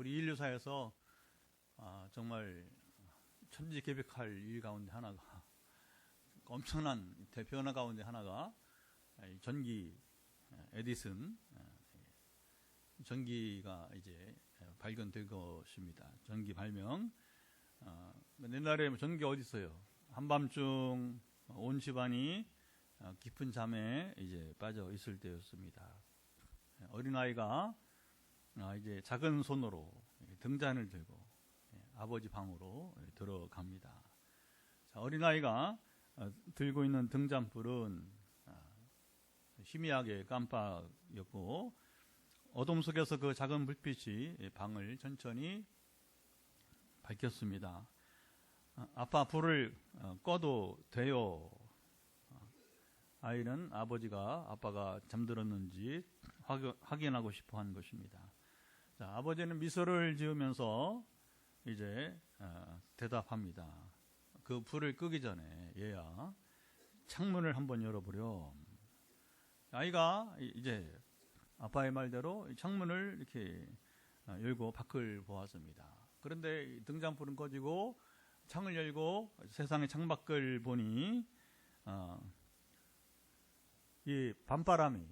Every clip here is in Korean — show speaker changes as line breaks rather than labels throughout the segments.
우리 인류사에서 정말 천지개벽할 일 가운데 하나가, 엄청난 대변화 가운데 하나가 전기, 에디슨 전기가 이제 발견될 것입니다. 전기 발명. 옛날에 전기 어디 있어요? 한밤중 온 집안이 깊은 잠에 이제 빠져 있을 때였습니다. 어린아이가 이제 작은 손으로 등잔을 들고 아버지 방으로 들어갑니다. 자, 어린아이가 들고 있는 등잔불은 희미하게 깜빡였고, 어둠 속에서 그 작은 불빛이 방을 천천히 밝혔습니다. 아빠, 불을 꺼도 돼요. 아이는 아빠가 잠들었는지 확인하고 싶어 한 것입니다. 자, 아버지는 미소를 지으면서 이제 대답합니다. 그 불을 끄기 전에 얘야, 창문을 한번 열어보렴. 아이가 이제 아빠의 말대로 창문을 이렇게 열고 밖을 보았습니다. 그런데 등잔불은 꺼지고 창을 열고 세상의 창밖을 보니 이 밤바람이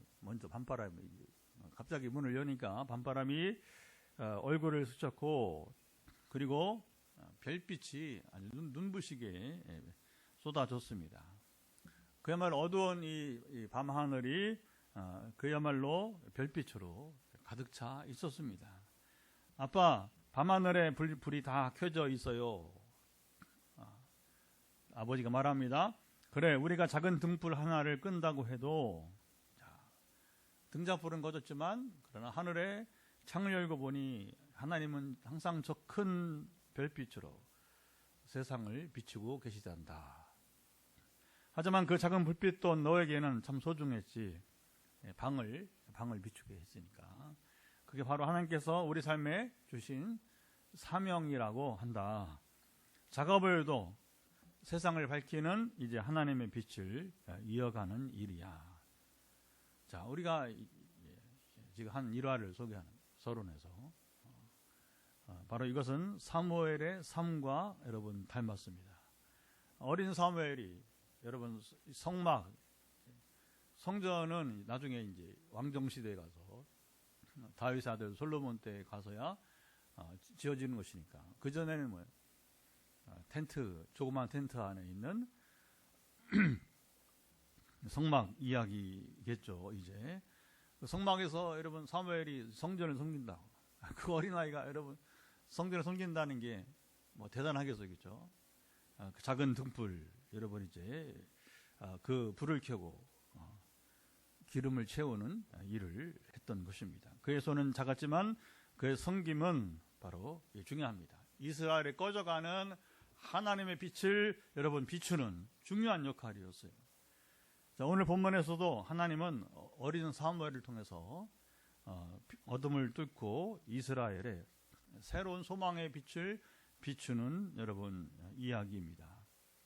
갑자기 문을 여니까 밤바람이 얼굴을 스쳤고, 그리고 별빛이 아주 눈부시게 쏟아졌습니다. 그야말로 어두운 이 밤하늘이 그야말로 별빛으로 가득 차 있었습니다. 아빠, 밤하늘에 불이 다 켜져 있어요. 아버지가 말합니다. 그래, 우리가 작은 등불 하나를 끈다고 해도, 등잔불은 꺼졌지만 그러나 하늘에 창을 열고 보니 하나님은 항상 저 큰 별빛으로 세상을 비추고 계시단다. 하지만 그 작은 불빛도 너에게는 참 소중했지. 방을 비추게 했으니까. 그게 바로 하나님께서 우리 삶에 주신 사명이라고 한다. 작업을도 세상을 밝히는 이제 하나님의 빛을 이어가는 일이야. 자, 우리가 지금 한 일화를 소개하는 서론에서 바로 이것은 사무엘의 삶과 여러분 닮았습니다. 어린 사무엘이 여러분 성전은 나중에 이제 왕정시대에 가서 다윗의 아들 솔로몬 때 가서야 지어지는 것이니까, 그 전에는 뭐예요? 조그만 텐트 안에 있는 성막 이야기겠죠. 이제 성막에서 여러분 사무엘이 성전을 섬긴다. 그 어린아이가 여러분 성전을 섬긴다는 게 뭐 대단하겠어겠죠. 그 작은 등불, 여러분 이제 그 불을 켜고 기름을 채우는 일을 했던 것입니다. 그의 손은 작았지만 그의 섬김은 바로 중요합니다. 이스라엘에 꺼져가는 하나님의 빛을 여러분 비추는 중요한 역할이었어요. 자, 오늘 본문에서도 하나님은 어린 사무엘을 통해서 어둠을 뚫고 이스라엘의 새로운 소망의 빛을 비추는 여러분 이야기입니다.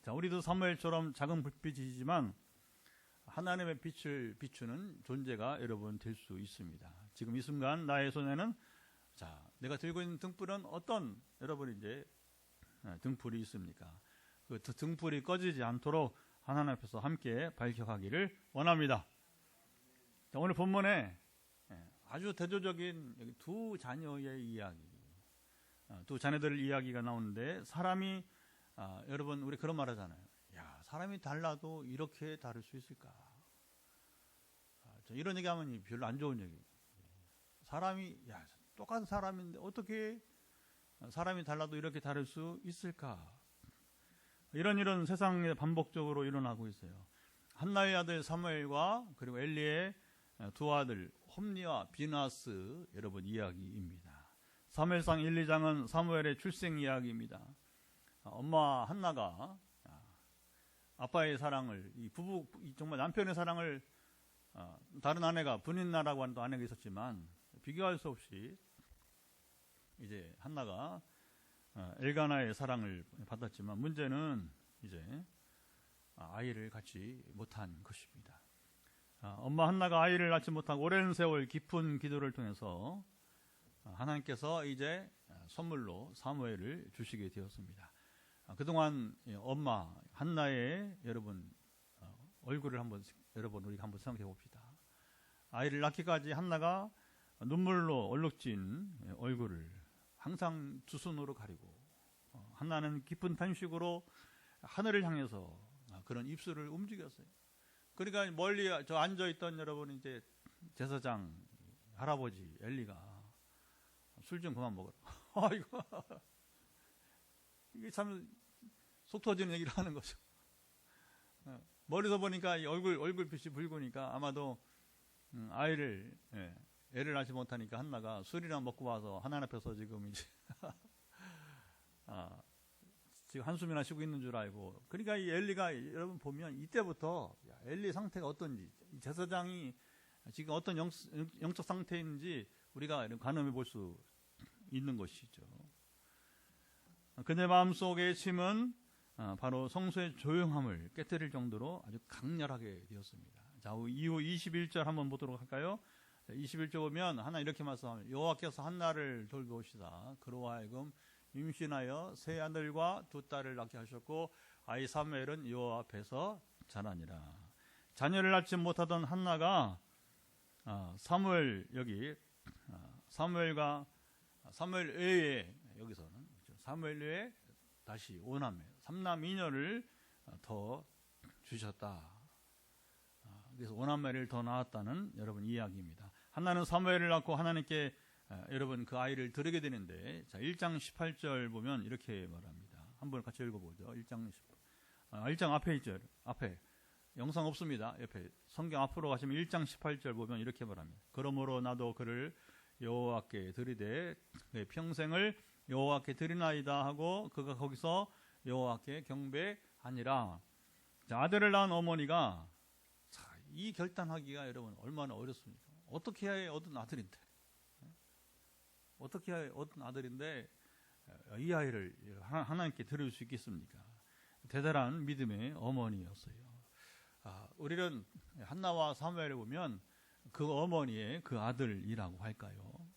자, 우리도 사무엘처럼 작은 불빛이지만 하나님의 빛을 비추는 존재가 여러분 될 수 있습니다. 지금 이 순간 나의 손에는, 자, 내가 들고 있는 등불은 어떤 여러분 이제 등불이 있습니까? 그 등불이 꺼지지 않도록 하나님 앞에서 함께 밝혀가기를 원합니다. 자, 오늘 본문에 아주 대조적인 두 자녀의 이야기, 두 자녀들 이야기가 나오는데, 사람이 여러분 우리 그런 말 하잖아요. 야, 사람이 달라도 이렇게 다를 수 있을까? 이런 얘기하면 별로 안 좋은 얘기. 사람이 똑같은 사람인데 어떻게 사람이 달라도 이렇게 다를 수 있을까? 이런 세상에 반복적으로 일어나고 있어요. 한나의 아들 사무엘과 그리고 엘리의 두 아들 홈니와 비나스 여러분 이야기입니다. 사무엘상 1, 2장은 사무엘의 출생 이야기입니다. 엄마 한나가 아빠의 사랑을, 정말 남편의 사랑을, 다른 아내가 분인나라고 하는 또 아내가 있었지만 비교할 수 없이 이제 한나가 엘가나의 사랑을 받았지만, 문제는 이제 아이를 갖지 못한 것입니다. 엄마 한나가 아이를 낳지 못하고 오랜 세월 깊은 기도를 통해서 하나님께서 이제 선물로 사무엘을 주시게 되었습니다. 그동안 엄마 한나의 여러분 얼굴을 여러분 우리가 한번 생각해 봅시다. 아이를 낳기까지 한나가 눈물로 얼룩진 얼굴을 항상 두 손으로 가리고 한나는 깊은 탄식으로 하늘을 향해서 그런 입술을 움직였어요. 그러니까 멀리 저 앉아있던 여러분 이제 제사장 할아버지 엘리가 술 좀 그만 먹어라. 아이고 이게 참 속 터지는 얘기를 하는 거죠. 멀리서 보니까 이 얼굴빛이 붉으니까 아마도 애를 낳지 못하니까 한나가 술이나 먹고 와서 하나님 앞에서 지금 이제 지금 한숨이나 쉬고 있는 줄 알고. 그러니까 이 엘리가 여러분 보면 이때부터 엘리 상태가 어떤지, 제사장이 지금 어떤 영적 상태인지 우리가 가늠해 볼 수 있는 것이죠. 그의 마음속의 침은 바로 성소의 조용함을 깨뜨릴 정도로 아주 강렬하게 되었습니다. 자, 이후 21절 한번 보도록 할까요? 21절 보면 하나 이렇게 말씀합니다. 여호와께서 한나를 돌보시다 그로 하여금 임신하여 세 아들과 두 딸을 낳게 하셨고 아이 사무엘은 여호와 앞에서 자라니라. 자녀를 낳지 못하던 한나가 사무엘 외에 여기서는 사무엘 외에 다시 5남매 3남 2녀를 더 주셨다. 그래서 5남매를 더 낳았다는 여러분 이야기입니다. 한나는 사무엘을 낳고 하나님께 여러분 그 아이를 드리게 되는데, 자 1장 18절 보면 이렇게 말합니다. 한번 같이 읽어보죠. 1장 앞에 있죠. 앞에 영상 없습니다. 옆에 성경 앞으로 가시면 1장 18절 보면 이렇게 말합니다. 그러므로 나도 그를 여호와께 드리되 그의 평생을 여호와께 드리나이다 하고 그가 거기서 여호와께 경배하니라. 자, 아들을 낳은 어머니가 이 결단하기가 여러분 얼마나 어렵습니까? 어떻게 해야 얻은 아들인데 이 아이를 하나님께 드릴 수 있겠습니까? 대단한 믿음의 어머니였어요. 우리는 한나와 사무엘을 보면 그 어머니의 그 아들이라고 할까요?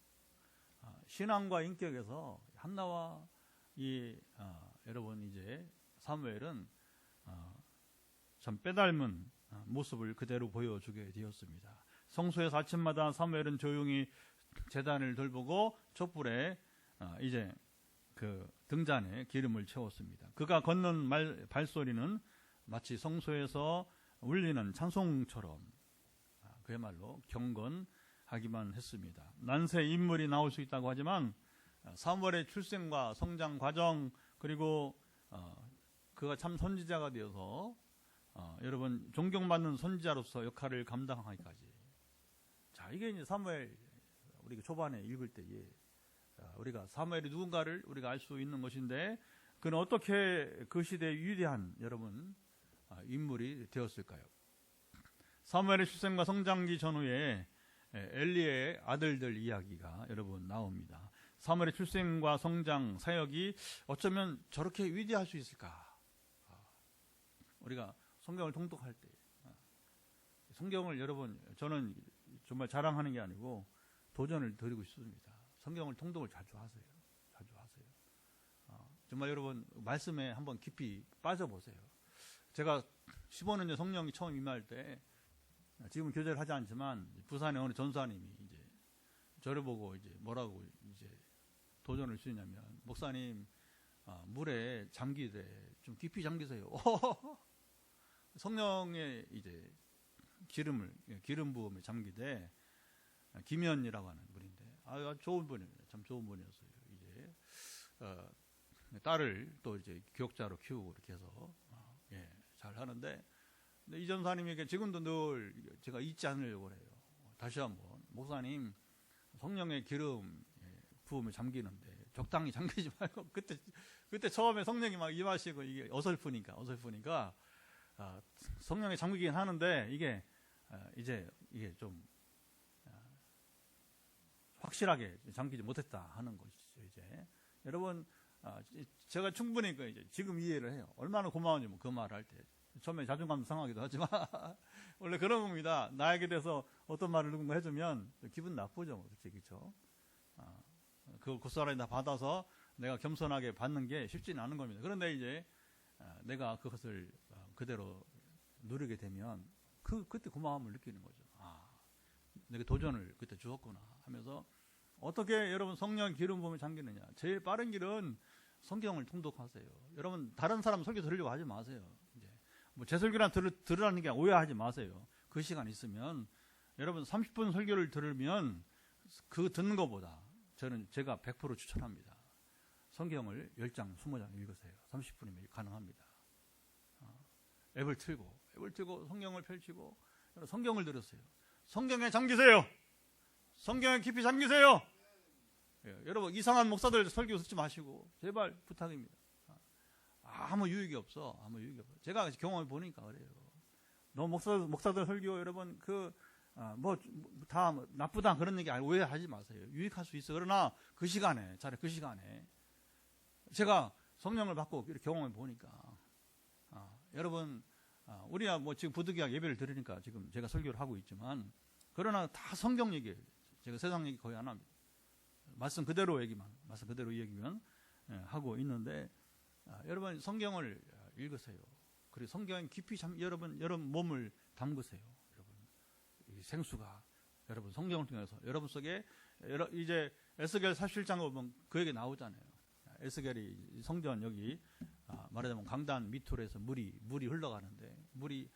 신앙과 인격에서 한나와 여러분 이제 사무엘은 참 빼닮은 모습을 그대로 보여주게 되었습니다. 성소에서 아침마다 사무엘은 조용히 제단을 돌보고 촛불에 이제 그 등잔에 기름을 채웠습니다. 그가 걷는 발소리는 마치 성소에서 울리는 찬송처럼 그야말로 경건하기만 했습니다. 난세 인물이 나올 수 있다고 하지만 사무엘의 출생과 성장 과정 그리고 그가 참 선지자가 되어서 여러분 존경받는 선지자로서 역할을 감당하기까지. 자, 이게 이제 사무엘 우리가 초반에 읽을 때에 우리가 사무엘이 누군가를 우리가 알 수 있는 것인데 그는 어떻게 그 시대의 위대한 여러분 인물이 되었을까요? 사무엘의 출생과 성장기 전후에 엘리의 아들들 이야기가 여러분 나옵니다. 사무엘의 출생과 성장 사역이 어쩌면 저렇게 위대할 수 있을까? 우리가 성경을 통독할 때 성경을 여러분 저는 정말 자랑하는 게 아니고 도전을 드리고 싶습니다. 성경을 통독을 자주 하세요. 정말 여러분 말씀에 한번 깊이 빠져보세요. 제가 15년 전 성령이 처음 임할 때 지금 교제를 하지 않지만 부산의 어느 전사님이 이제 저를 보고 이제 뭐라고 이제 도전을 주냐면 목사님 물에 잠기되 좀 깊이 잠기세요. 성령의 이제 기름 부음에 잠기되 김현이라고 하는 분인데 좋은 분이에요. 참 좋은 분이었어요. 이제 딸을 또 이제 교육자로 키우고 이렇게 해서 잘 하는데 근데 이 전사님에게 지금도 늘 제가 잊지 않으려고 해요. 다시 한번 목사님 성령의 기름 부음에 잠기는데 적당히 잠기지 말고 그때 처음에 성령이 막 임하시고 이게 어설프니까 성령에 잠기긴 하는데 이게 이제 이게 좀 확실하게 잠기지 못했다 하는 것이죠. 이제 여러분 제가 충분히 이제 지금 이해를 해요. 얼마나 고마운지 그 말을 할 때 처음에 자존감도 상하기도 하지만 원래 그런 겁니다. 나에게 대해서 어떤 말을 누군가 해주면 기분 나쁘죠, 그렇죠? 그 고스란히 다 받아서 내가 겸손하게 받는 게 쉽지는 않은 겁니다. 그런데 이제 내가 그것을 그대로 누리게 되면 그때 고마움을 느끼는 거죠. 내가 도전을 그때 주었구나 하면서 어떻게 여러분 성령 기름 부음에 잠기느냐. 제일 빠른 길은 성경을 통독하세요. 여러분 다른 사람 설교 들으려고 하지 마세요. 이제 뭐 제 설교랑 들으라는 게 오해하지 마세요. 그 시간 있으면 여러분 30분 설교를 들으면 그 듣는 것보다 제가 100% 추천합니다. 성경을 10장, 20장 읽으세요. 30분이면 가능합니다. 앱을 틀고 성경을 펼치고 성경을 들으세요. 성경에 잠기세요. 성경에 깊이 잠기세요. 여러분 이상한 목사들 설교 듣지 마시고 제발 부탁입니다. 아무 유익이 없어. 제가 경험해 보니까 그래요. 너무 목사들 설교 여러분 다 나쁘다 그런 얘기 오해하지 마세요. 유익할 수 있어. 그러나 그 시간에 제가 성령을 받고 이렇게 경험해 보니까 여러분 우리야 뭐 지금 부득이하게 예배를 드리니까 지금 제가 설교를 하고 있지만 그러나 다 성경 얘기예요. 제가 세상 얘기 거의 안 합니다. 말씀 그대로 얘기만 하고 있는데 여러분 성경을 읽으세요. 그리고 성경 깊이 여러분 몸을 담그세요. 여러분 이 생수가 여러분 성경을 통해서 여러분 속에 이제 에스겔 47장 보면 그 얘기 나오잖아요. 에스겔이 성전 여기 말하자면 강단 밑으로해서 물이 흘러가는데 물이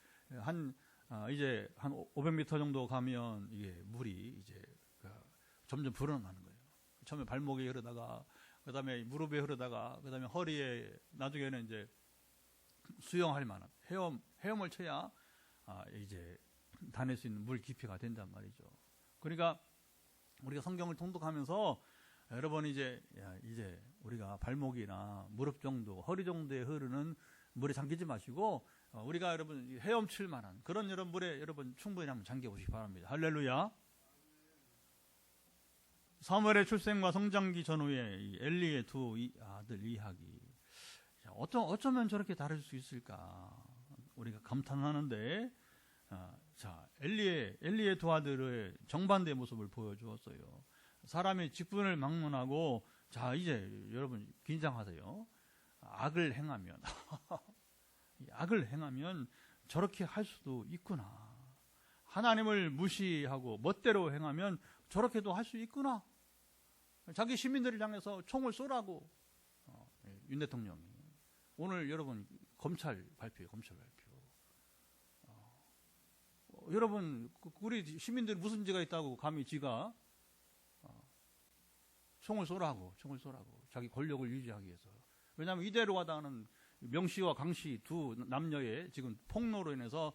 이제 한 500m 정도 가면 이게 물이 이제 점점 불어나는 거예요. 처음에 발목에 흐르다가 그다음에 무릎에 흐르다가 그다음에 허리에 나중에는 이제 수영할 만한 헤엄을 쳐야 이제 다닐 수 있는 물 깊이가 된단 말이죠. 그러니까 우리가 성경을 통독하면서 여러분 이제 우리가 발목이나 무릎 정도, 허리 정도에 흐르는 물에 잠기지 마시고 우리가 여러분 헤엄칠 만한 그런 여러분 물에 여러분 충분히 한번 잠겨 보시기 바랍니다. 할렐루야. 사무엘의 출생과 성장기 전후에 이 엘리의 두 아들 이야기. 어쩌면 저렇게 다를 수 있을까? 우리가 감탄하는데, 엘리의 두 아들의 정반대의 모습을 보여주었어요. 사람의 직분을 막론하고, 이제 여러분 긴장하세요. 악을 행하면 저렇게 할 수도 있구나. 하나님을 무시하고 멋대로 행하면 저렇게도 할 수 있구나. 자기 시민들을 향해서 총을 쏘라고 윤 대통령이 오늘 여러분 검찰 발표. 여러분 우리 시민들이 무슨 죄가 있다고 감히 지가 총을 쏘라고 자기 권력을 유지하기 위해서. 왜냐하면 이대로 가다가는 명씨와 강씨 두 남녀의 지금 폭로로 인해서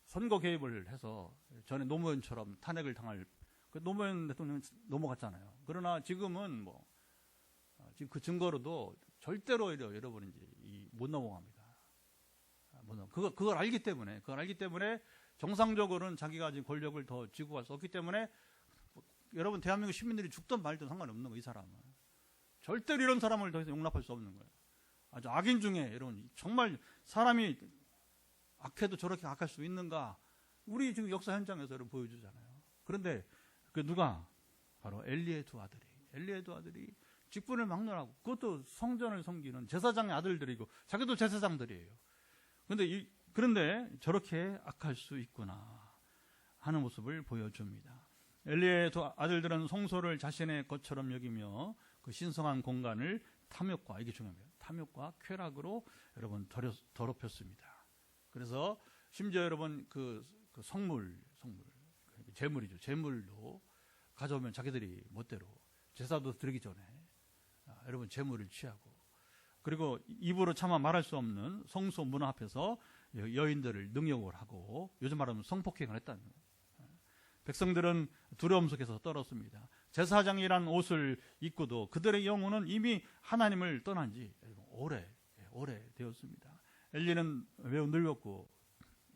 선거 개입을 해서 전에 노무현처럼 탄핵을 당할 노무현 대통령은 넘어갔잖아요. 그러나 지금은 지금 그 증거로도 절대로 여러분 이제 못 넘어갑니다. 그걸 알기 때문에 정상적으로는 자기가 지금 권력을 더 쥐고 갈 수 없기 때문에 여러분 대한민국 시민들이 죽든 말든 상관없는 거예요. 이 사람은 절대로 이런 사람을 더 이상 용납할 수 없는 거예요. 아주 악인 중에 여러분 정말 사람이 악해도 저렇게 악할 수 있는가? 우리 지금 역사 현장에서 여러분 보여주잖아요. 그런데 그 누가 바로 엘리의 두 아들이 직분을 막론하고 그것도 성전을 섬기는 제사장의 아들들이고 자기도 제사장들이에요. 그런데 저렇게 악할 수 있구나 하는 모습을 보여줍니다. 엘리의 두 아들들은 성소를 자신의 것처럼 여기며 그 신성한 공간을 탐욕과 이게 중요합니다. 탐욕과 쾌락으로 여러분 더럽혔습니다. 그래서 심지어 여러분 그 성물 재물이죠. 재물도 가져오면 자기들이 멋대로 제사도 드리기 전에 여러분 재물을 취하고 그리고 입으로 차마 말할 수 없는 성소 문 앞에서 여인들을 능욕을 하고 요즘 말하면 성폭행을 했다는 거예요. 백성들은 두려움 속에서 떨었습니다. 제사장이란 옷을 입고도 그들의 영혼은 이미 하나님을 떠난 지 오래 되었습니다. 엘리는 매우 늙었고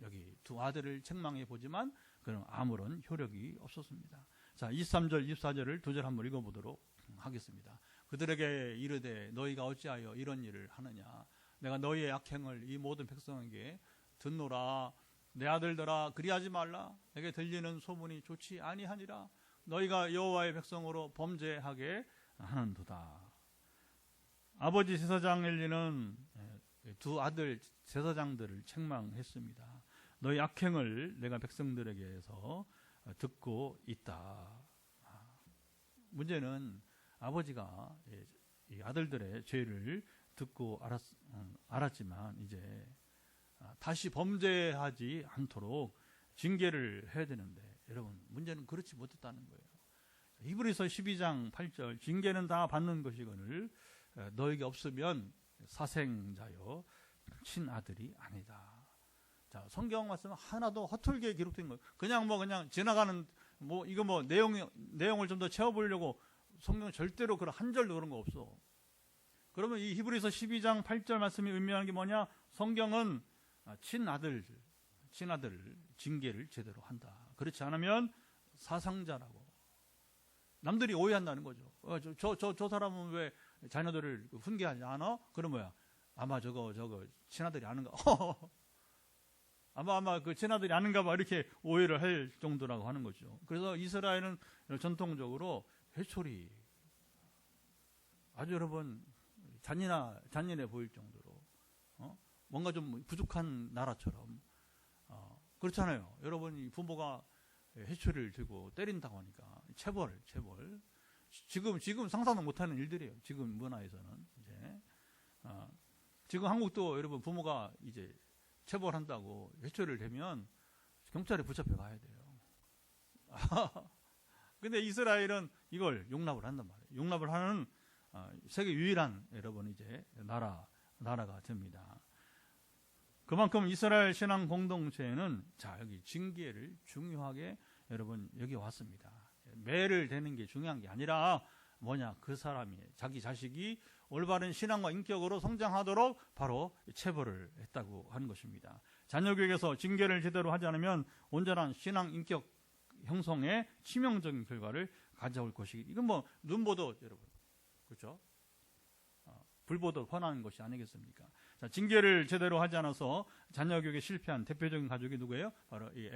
여기 두 아들을 책망해 보지만 그런 아무런 효력이 없었습니다. 자, 23절, 24절을 두 절 한번 읽어보도록 하겠습니다. 그들에게 이르되 너희가 어찌하여 이런 일을 하느냐? 내가 너희의 악행을 이 모든 백성에게 듣노라. 내 아들들아 그리하지 말라. 내게 들리는 소문이 좋지 아니하니라. 너희가 여호와의 백성으로 범죄하게 하는도다. 아버지 제사장 엘리는 두 아들 제사장들을 책망했습니다. 너희 악행을 내가 백성들에게서 듣고 있다. 문제는 아버지가 이 아들들의 죄를 듣고 알았지만 이제 다시 범죄하지 않도록 징계를 해야 되는데, 여러분 문제는 그렇지 못했다는 거예요. 히브리서 12장 8절, 징계는 다 받는 것이거늘 너에게 없으면 사생자여 친아들이 아니다. 자, 성경 말씀 하나도 허툴게 기록된 거예요. 그냥 지나가는 내용을 좀 더 채워보려고 성경 절대로 그런 한 절도 그런 거 없어. 그러면 이 히브리서 12장 8절 말씀이 의미하는 게 뭐냐? 성경은 친아들 징계를 제대로 한다. 그렇지 않으면 사상자라고 남들이 오해한다는 거죠. 저 사람은 왜 자녀들을 훈계하지 않아? 그럼 뭐야? 아마 저거 친아들이 아는가? 아마 그 친아들이 아는가 봐, 이렇게 오해를 할 정도라고 하는 거죠. 그래서 이스라엘은 전통적으로 회초리, 아주 여러분 잔인해 보일 정도로 뭔가 좀 부족한 나라처럼 그렇잖아요. 여러분이 부모가 회초리를 들고 때린다고 하니까 체벌. 지금 상상도 못하는 일들이에요. 지금 문화에서는 이제 지금 한국도 여러분 부모가 이제 체벌한다고 회초리를 대면 경찰에 붙잡혀 가야 돼요. 근데 이스라엘은 이걸 용납을 한단 말이에요. 용납을 하는 세계 유일한 여러분 이제 나라가 됩니다. 그만큼 이스라엘 신앙 공동체는 여기 징계를 중요하게 여러분 여기 왔습니다. 매를 대는 게 중요한 게 아니라 뭐냐, 그 사람이 자기 자식이 올바른 신앙과 인격으로 성장하도록 바로 체벌을 했다고 하는 것입니다. 자녀 교육에서 징계를 제대로 하지 않으면 온전한 신앙 인격 형성에 치명적인 결과를 가져올 것이, 이건 뭐 눈보도 여러분, 그렇죠? 불보듯 뻔한 것이 아니겠습니까? 자, 징계를 제대로 하지 않아서 자녀 교육에 실패한 대표적인 가족이 누구예요? 바로 이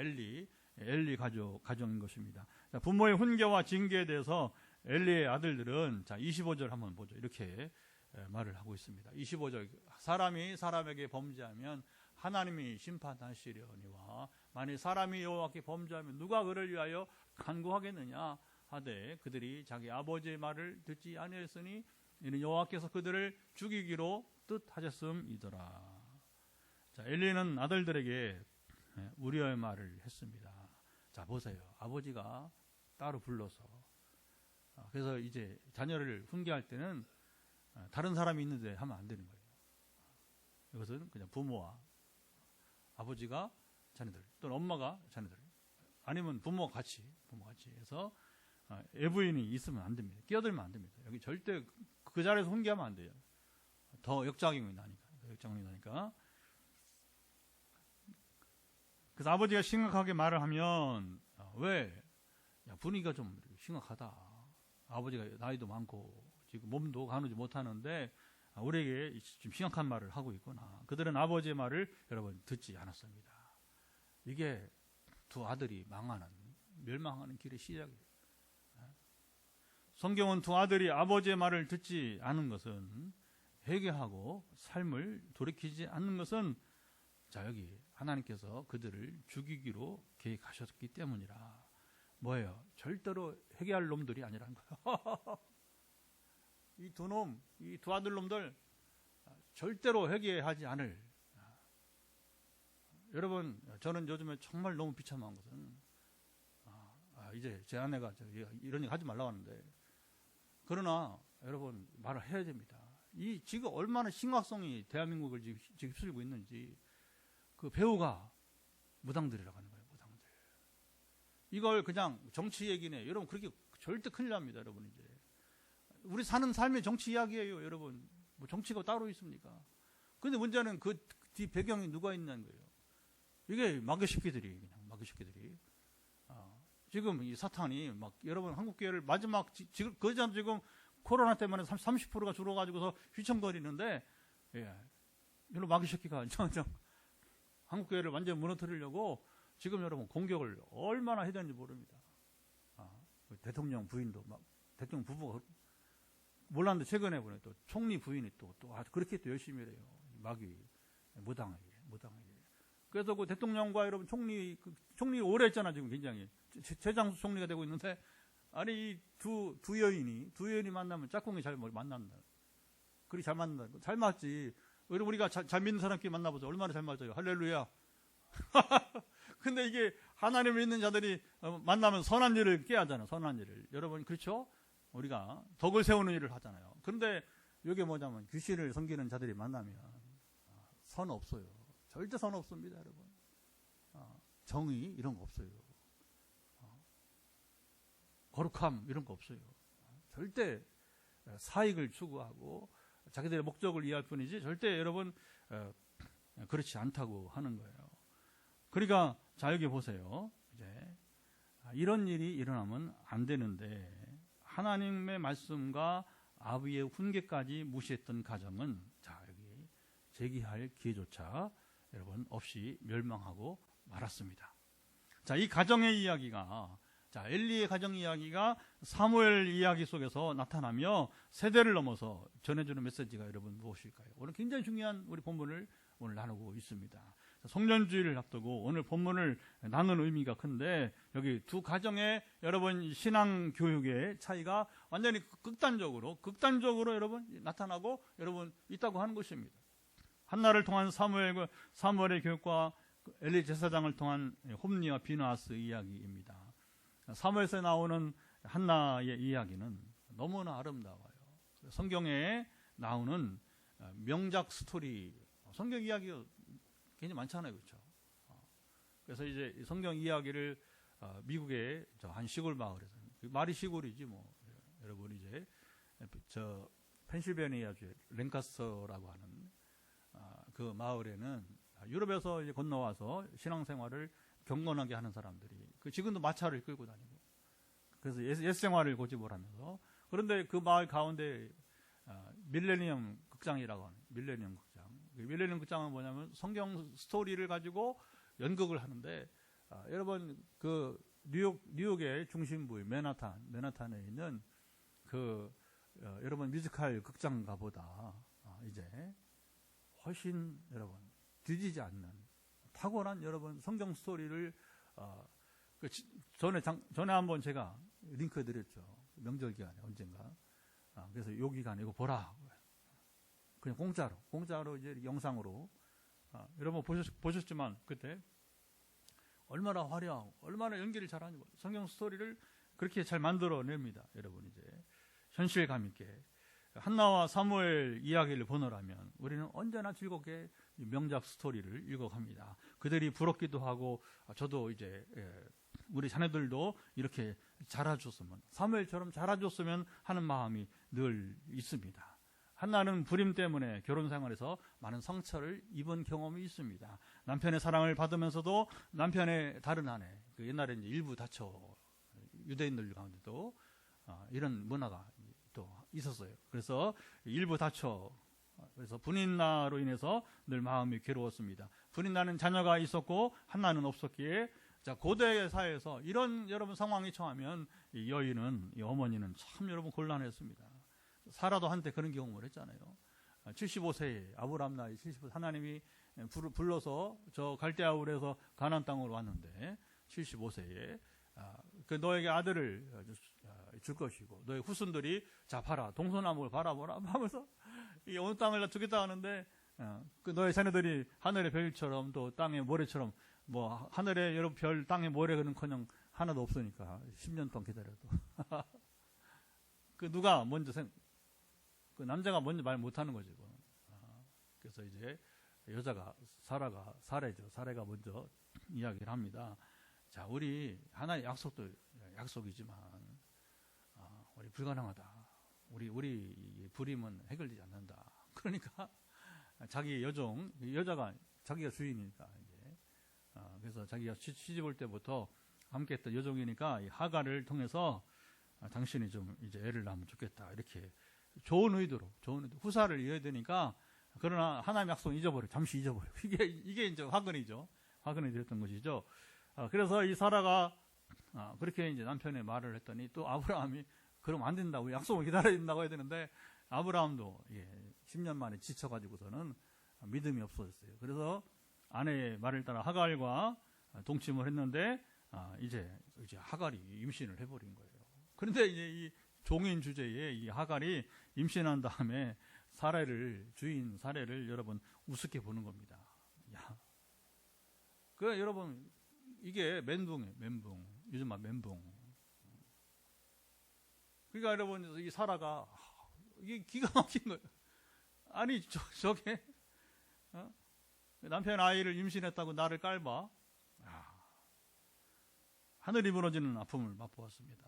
엘리 가정인 것입니다. 자, 부모의 훈계와 징계에 대해서 엘리의 아들들은 25절 한번 보죠. 이렇게 말을 하고 있습니다. 25절, 사람이 사람에게 범죄하면 하나님이 심판하시려니와 만일 사람이 여호와께 범죄하면 누가 그를 위하여 간구하겠느냐 하되 그들이 자기 아버지의 말을 듣지 아니하였으니 이는 여호와께서 그들을 죽이기로 뜻하셨음이더라. 자, 엘리는 아들들에게 우려의 말을 했습니다. 자, 보세요. 아버지가 따로 불러서, 그래서 이제 자녀를 훈계할 때는 다른 사람이 있는데 하면 안 되는 거예요. 이것은 그냥 부모와 아버지가 자녀들, 또는 엄마가 자녀들, 아니면 부모가 같이 해서 애부인이 있으면 안 됩니다. 끼어들면 안 됩니다. 여기 절대 그 자리에서 훈계하면 안 돼요. 더 역작용이 나니까. 그래서 아버지가 심각하게 말을 하면 왜? 분위기가 좀 심각하다. 아버지가 나이도 많고 지금 몸도 가누지 못하는데 우리에게 좀 심각한 말을 하고 있구나. 그들은 아버지의 말을 여러분 듣지 않았습니다. 이게 두 아들이 멸망하는 길의 시작이에요. 성경은 두 아들이 아버지의 말을 듣지 않은 것은, 회개하고 삶을 돌이키지 않는 것은, 여기 하나님께서 그들을 죽이기로 계획하셨기 때문이라. 뭐예요? 절대로 회개할 놈들이 아니라는 거예요. 이 두 아들 놈들 절대로 회개하지 않을. 여러분, 저는 요즘에 정말 너무 비참한 것은 이제 제 아내가 이런 얘기 하지 말라고 하는데, 그러나 여러분 말을 해야 됩니다. 이 지금 얼마나 심각성이 대한민국을 지금 휩쓸고 있는지. 그 배우가 무당들이라고 하는 거예요. 무당들. 이걸 그냥 정치 얘기네. 여러분 그렇게 절대 큰일 납니다. 여러분 이제 우리 사는 삶의 정치 이야기예요. 여러분 뭐 정치가 따로 있습니까? 근데 문제는 그 뒤 배경이 누가 있냐는 거예요. 이게 마귀 새끼들이 지금 이 사탄이 막 여러분 한국 교회를 마지막 지금 코로나 때문에 30%가 줄어가지고서 휘청거리는데, 여러분 마귀 새끼가 한국 교회를 완전히 무너뜨리려고 지금 여러분 공격을 얼마나 해야 되는지 모릅니다. 대통령 부인도 대통령 부부가 몰랐는데 최근에 보니 또 총리 부인이 또 그렇게 또 열심히 해요. 마귀 무당하게. 그래서 그 대통령과 여러분 총리 오래 했잖아 지금 굉장히 최장수 총리가 되고 있는데 아니 이 두 여인이 만나면 짝꿍이 잘 만난다. 그리 잘 만난다. 잘 맞지. 우리가 잘 믿는 사람끼리 만나보자. 얼마나 잘 맞아요. 할렐루야. 근데 이게 하나님을 믿는 자들이 만나면 선한 일을 깨하잖아요. 선한 일을. 여러분 그렇죠? 우리가 덕을 세우는 일을 하잖아요. 그런데 이게 뭐냐면 귀신을 섬기는 자들이 만나면 선 없어요. 절대 선 없습니다, 여러분. 정의 이런 거 없어요. 거룩함 이런 거 없어요. 절대 사익을 추구하고 자기들의 목적을 이해할 뿐이지 절대 여러분 그렇지 않다고 하는 거예요. 그러니까 자 여기 보세요. 이제 이런 일이 일어나면 안 되는데 하나님의 말씀과 아비의 훈계까지 무시했던 가정은 자 여기 재기할 기회조차 여러분 없이 멸망하고 말았습니다. 자, 이 가정의 이야기가 엘리의 가정 이야기가 사무엘 이야기 속에서 나타나며 세대를 넘어서 전해주는 메시지가 여러분 무엇일까요? 오늘 굉장히 중요한 우리 본문을 오늘 나누고 있습니다. 성년주의를 앞두고 오늘 본문을 나누는 의미가 큰데 여기 두 가정의 여러분 신앙 교육의 차이가 완전히 극단적으로 여러분 나타나고 여러분 있다고 하는 것입니다. 한나를 통한 사무엘의 교육과 엘리 제사장을 통한 홈리와 비느하스 이야기입니다. 사무엘서에 나오는 한나의 이야기는 너무나 아름다워요. 성경에 나오는 명작 스토리, 성경 이야기가 굉장히 많잖아요, 그렇죠? 그래서 이제 성경 이야기를 미국의 한 시골 마을에서 말이 시골이지 뭐 여러분 이제 저 펜실베니아주의 랭카스터라고 하는 그 마을에는 유럽에서 이제 건너와서 신앙생활을 경건하게 하는 사람들이 지금도 마차를 끌고 다니고 그래서 옛생활을 고집을 하면서 그런데 그 마을 가운데 밀레니엄 극장이라고 하는 밀레니엄 극장. 밀레니엄 극장은 뭐냐면 성경 스토리를 가지고 연극을 하는데 여러분 그 뉴욕의 중심부의 맨하탄에 있는 그 여러분 뮤지컬 극장가보다 이제 훨씬 여러분 뒤지지 않는 탁월한 여러분 성경 스토리를 전에 한번 제가 링크 드렸죠. 명절 기간에 언젠가. 그래서 요 기간에 이거 보라. 그냥 공짜로 이제 영상으로. 여러분 보셨지만 그때 얼마나 화려하고 얼마나 연기를 잘하는 성경 스토리를 그렇게 잘 만들어냅니다. 여러분 이제 현실감 있게. 한나와 사무엘 이야기를 보느라면 우리는 언제나 즐겁게 명작 스토리를 읽어갑니다. 그들이 부럽기도 하고 저도 이제 우리 자녀들도 이렇게 자라줬으면 사무엘처럼 자라줬으면 하는 마음이 늘 있습니다. 한나는 불임 때문에 결혼 생활에서 많은 상처를 입은 경험이 있습니다. 남편의 사랑을 받으면서도 남편의 다른 아내, 옛날에 이제 일부 다처 유대인들 가운데도 이런 문화가 또 있었어요. 그래서 일부 다처 그래서 분인나로 인해서 늘 마음이 괴로웠습니다. 분인나는 자녀가 있었고 한나는 없었기에 자 고대 사회에서 이런 여러분 상황이 처하면 이 여인은 이 어머니는 참 여러분 곤란했습니다. 사라도 한때 그런 경험을 했잖아요. 75세에 아브라함 나이 75세 하나님이 불러서 저 갈대아울에서 가나안 땅으로 왔는데 75세에 그 너에게 아들을 줄 것이고 너의 후손들이 자 봐라 동서남북을 바라보라 하면서 이 어느 땅을 주겠다 하는데 그 너의 자녀들이 하늘의 별처럼 또 땅의 모래처럼 뭐 하늘의 여러 별 땅의 모래는커녕 하나도 없으니까 10년 동안 기다려도 그 누가 먼저 그 남자가 먼저 말 못하는 거지. 그래서 이제 여자가 사례가 먼저 이야기를 합니다. 자 우리 하나의 약속도 약속이지만 우리 불가능하다. 우리 불임은 해결되지 않는다. 그러니까 자기 여자가 자기가 주인이니까 이제 그래서 자기가 시집 올 때부터 함께했던 여종이니까 이 하갈을 통해서 당신이 좀 이제 애를 낳으면 좋겠다. 이렇게 좋은 의도로 후사를 이어야 되니까 그러나 하나님의 약속 잠시 잊어버려. 이게 이제 화근이 됐던 것이죠. 그래서 이 사라가 그렇게 이제 남편의 말을 했더니 또 아브라함이 그럼 안 된다고, 약속을 기다려야 된다고 해야 되는데, 아브라함도 10년 만에 지쳐가지고서는 믿음이 없어졌어요. 그래서 아내의 말을 따라 하갈과 동침을 했는데, 이제 하갈이 임신을 해버린 거예요. 그런데 이제 이 종인 주제에 이 하갈이 임신한 다음에 주인 사례를 여러분 우습게 보는 겁니다. 야, 그 여러분 이게 멘붕이에요, 멘붕. 요즘 말 멘붕. 그러니까 여러분 이 사라가 이게 기가 막힌 거예요. 아니 저게 남편 아이를 임신했다고 나를 깔봐. 하늘이 무너지는 아픔을 맛보았습니다.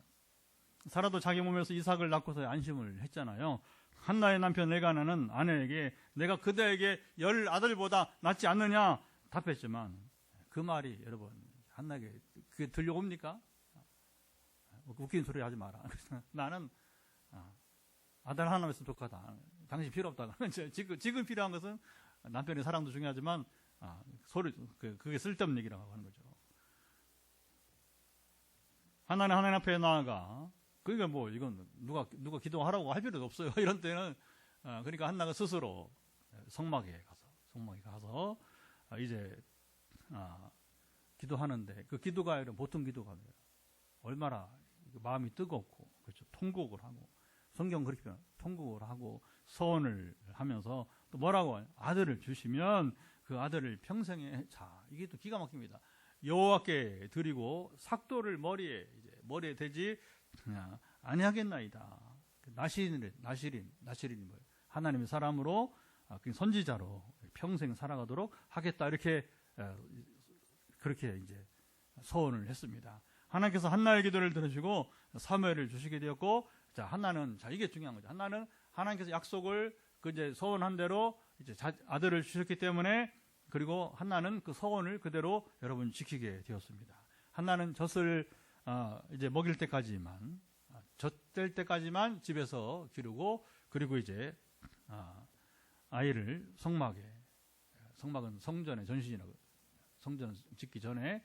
사라도 자기 몸에서 이삭을 낳고서 안심을 했잖아요. 한나의 남편 엘가나는 아내에게 내가 그대에게 10 아들보다 낫지 않느냐 답했지만 그 말이 여러분 한나에게 그게 들려옵니까? 웃긴 소리 하지 마라. 나는 아들 하나 있으면 좋겠다. 당신 필요 없다. 지금 필요한 것은 남편의 사랑도 중요하지만 그게 쓸데없는 얘기라고 하는 거죠. 하나는 하나님 앞에 나아가, 그러니까 뭐 이건 누가 기도하라고 할 필요도 없어요. 이런 때는 그러니까 한나가 스스로 성막에 가서 이제 기도하는데, 그 기도가 보통 기도가 아니라 얼마나 마음이 뜨겁고, 그렇죠, 통곡을 하고, 성경 그렇게 통곡을 하고 서원을 하면서 또 뭐라고 아들을 주시면 그 아들을 평생에, 자 이게 또 기가 막힙니다. 여호와께 드리고 삭도를 머리에 대지 아니하겠나이다. 나시린 뭐예요? 하나님의 사람으로, 선지자로 평생 살아가도록 하겠다. 이렇게 그렇게 이제 서원을 했습니다. 하나님께서 한나의 기도를 들으시고 사무엘을 주시게 되었고, 자 한나는, 자 이게 중요한 거죠. 한나는 하나님께서 약속을 이제 서원한 대로 이제 아들을 주셨기 때문에, 그리고 한나는 그 서원을 그대로 여러분 지키게 되었습니다. 한나는 젖을 이제 먹일 때까지만, 젖될 때까지만 집에서 기르고, 그리고 이제 아이를 성막은 성전의 전신이라고, 성전 짓기 전에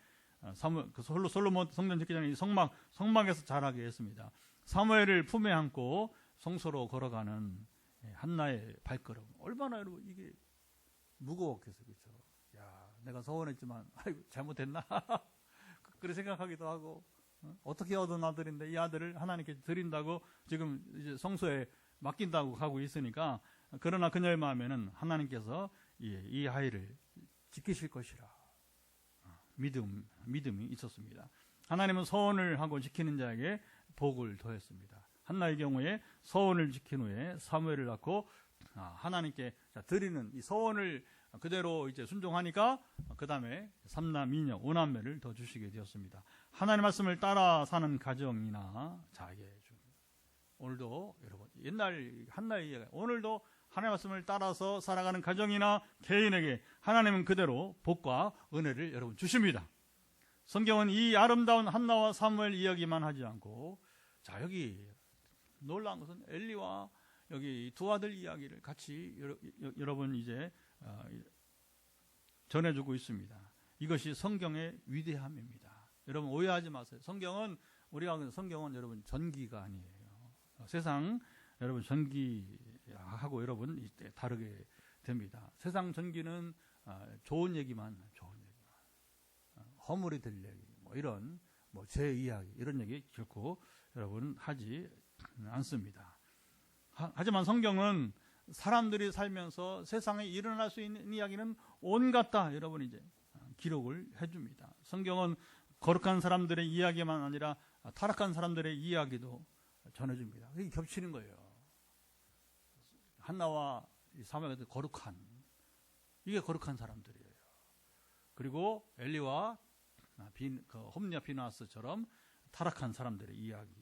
솔로몬 성전 짓기 전에 성막에서 자라게 했습니다. 사무엘을 품에 안고 성소로 걸어가는 한나의 발걸음, 얼마나 여러분 이게 무거웠겠어요, 그렇죠? 야, 내가 서원했지만 아이고 잘못했나? 그렇게 생각하기도 하고, 어떻게 얻은 아들인데 이 아들을 하나님께 드린다고 지금 이제 성소에 맡긴다고 하고 있으니까, 그러나 그녀의 마음에는 하나님께서 이 아이를 지키실 것이라 믿음이 있었습니다. 하나님은 서원을 하고 지키는 자에게 복을 더했습니다. 한나의 경우에 서원을 지킨 후에 사무엘을 낳고 하나님께 드리는 이 서원을 그대로 이제 순종하니까 그 다음에 3남 2녀 5남매를 더 주시게 되었습니다. 하나님 말씀을 따라 사는 가정이나, 자 이게 좀 오늘도 여러분 옛날 한나의 이야기, 오늘도 하나님 말씀을 따라서 살아가는 가정이나 개인에게 하나님은 그대로 복과 은혜를 여러분 주십니다. 성경은 이 아름다운 한나와 사무엘 이야기만 하지 않고, 자 여기 놀라운 것은 엘리와 여기 두 아들 이야기를 같이 여러분 이제 전해주고 있습니다. 이것이 성경의 위대함입니다. 여러분 오해하지 마세요. 성경은 여러분 전기가 아니에요. 세상 여러분 전기하고 여러분 이때 다르게 됩니다. 세상 전기는 좋은 얘기만 허물이 될 얘기, 뭐 이런 제 이야기, 이런 얘기 결코 여러분 하지 않습니다. 하지만 성경은 사람들이 살면서 세상에 일어날 수 있는 이야기는 온갖 다 여러분 이제 기록을 해줍니다. 성경은 거룩한 사람들의 이야기만 아니라 타락한 사람들의 이야기도 전해줍니다. 이게 겹치는 거예요. 한나와 사무엘이 이게 거룩한 사람들이에요. 그리고 엘리와 홈리와 비나스처럼 타락한 사람들의 이야기.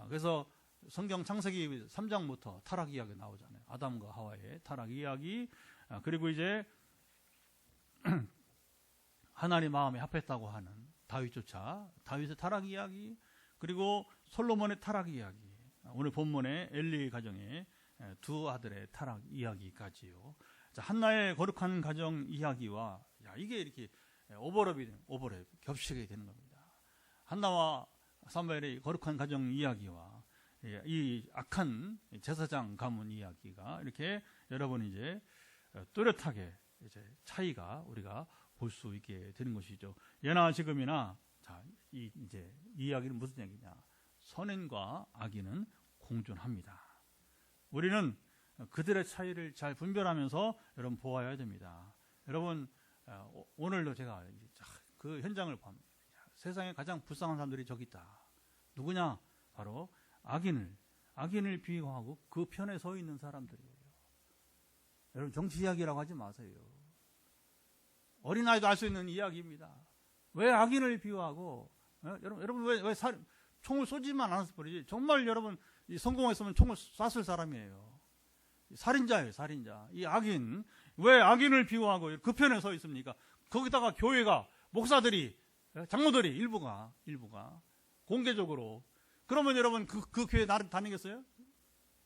그래서 성경 창세기 3장부터 타락 이야기 나오잖아요. 아담과 하와의 타락 이야기, 그리고 이제 하나님 마음에 합했다고 하는 다윗의 타락 이야기, 그리고 솔로몬의 타락 이야기, 오늘 본문의 엘리 가정의 두 아들의 타락 이야기까지요. 자, 한나의 거룩한 가정 이야기와 이게 이렇게 오버랩 겹치게 되는 겁니다. 한나와 사무엘의 거룩한 가정 이야기와 이 악한 제사장 가문 이야기가 이렇게 여러분 이제 뚜렷하게 이제 차이가 우리가 볼 수 있게 되는 것이죠. 예나 지금이나 자, 이 이야기는 무슨 얘기냐? 선인과 악인은 공존합니다. 우리는 그들의 차이를 잘 분별하면서 여러분 보아야 됩니다. 여러분 오늘도 제가 그 현장을 보면 세상에 가장 불쌍한 사람들이 저기 있다. 누구냐? 바로 악인을 비호하고 그 편에 서 있는 사람들이에요. 여러분 정치 이야기라고 하지 마세요. 어린아이도 알 수 있는 이야기입니다. 왜 악인을 비호하고 여러분 왜 총을 쏘지만 않았을 뿐이지 정말 여러분 이 성공했으면 총을 쐈을 사람이에요. 살인자예요, 살인자. 이 악인 왜 악인을 비호하고 그 편에 서 있습니까? 거기다가 교회가 목사들이 장로들이 일부가 공개적으로 그러면 여러분 그 교회 다니겠어요?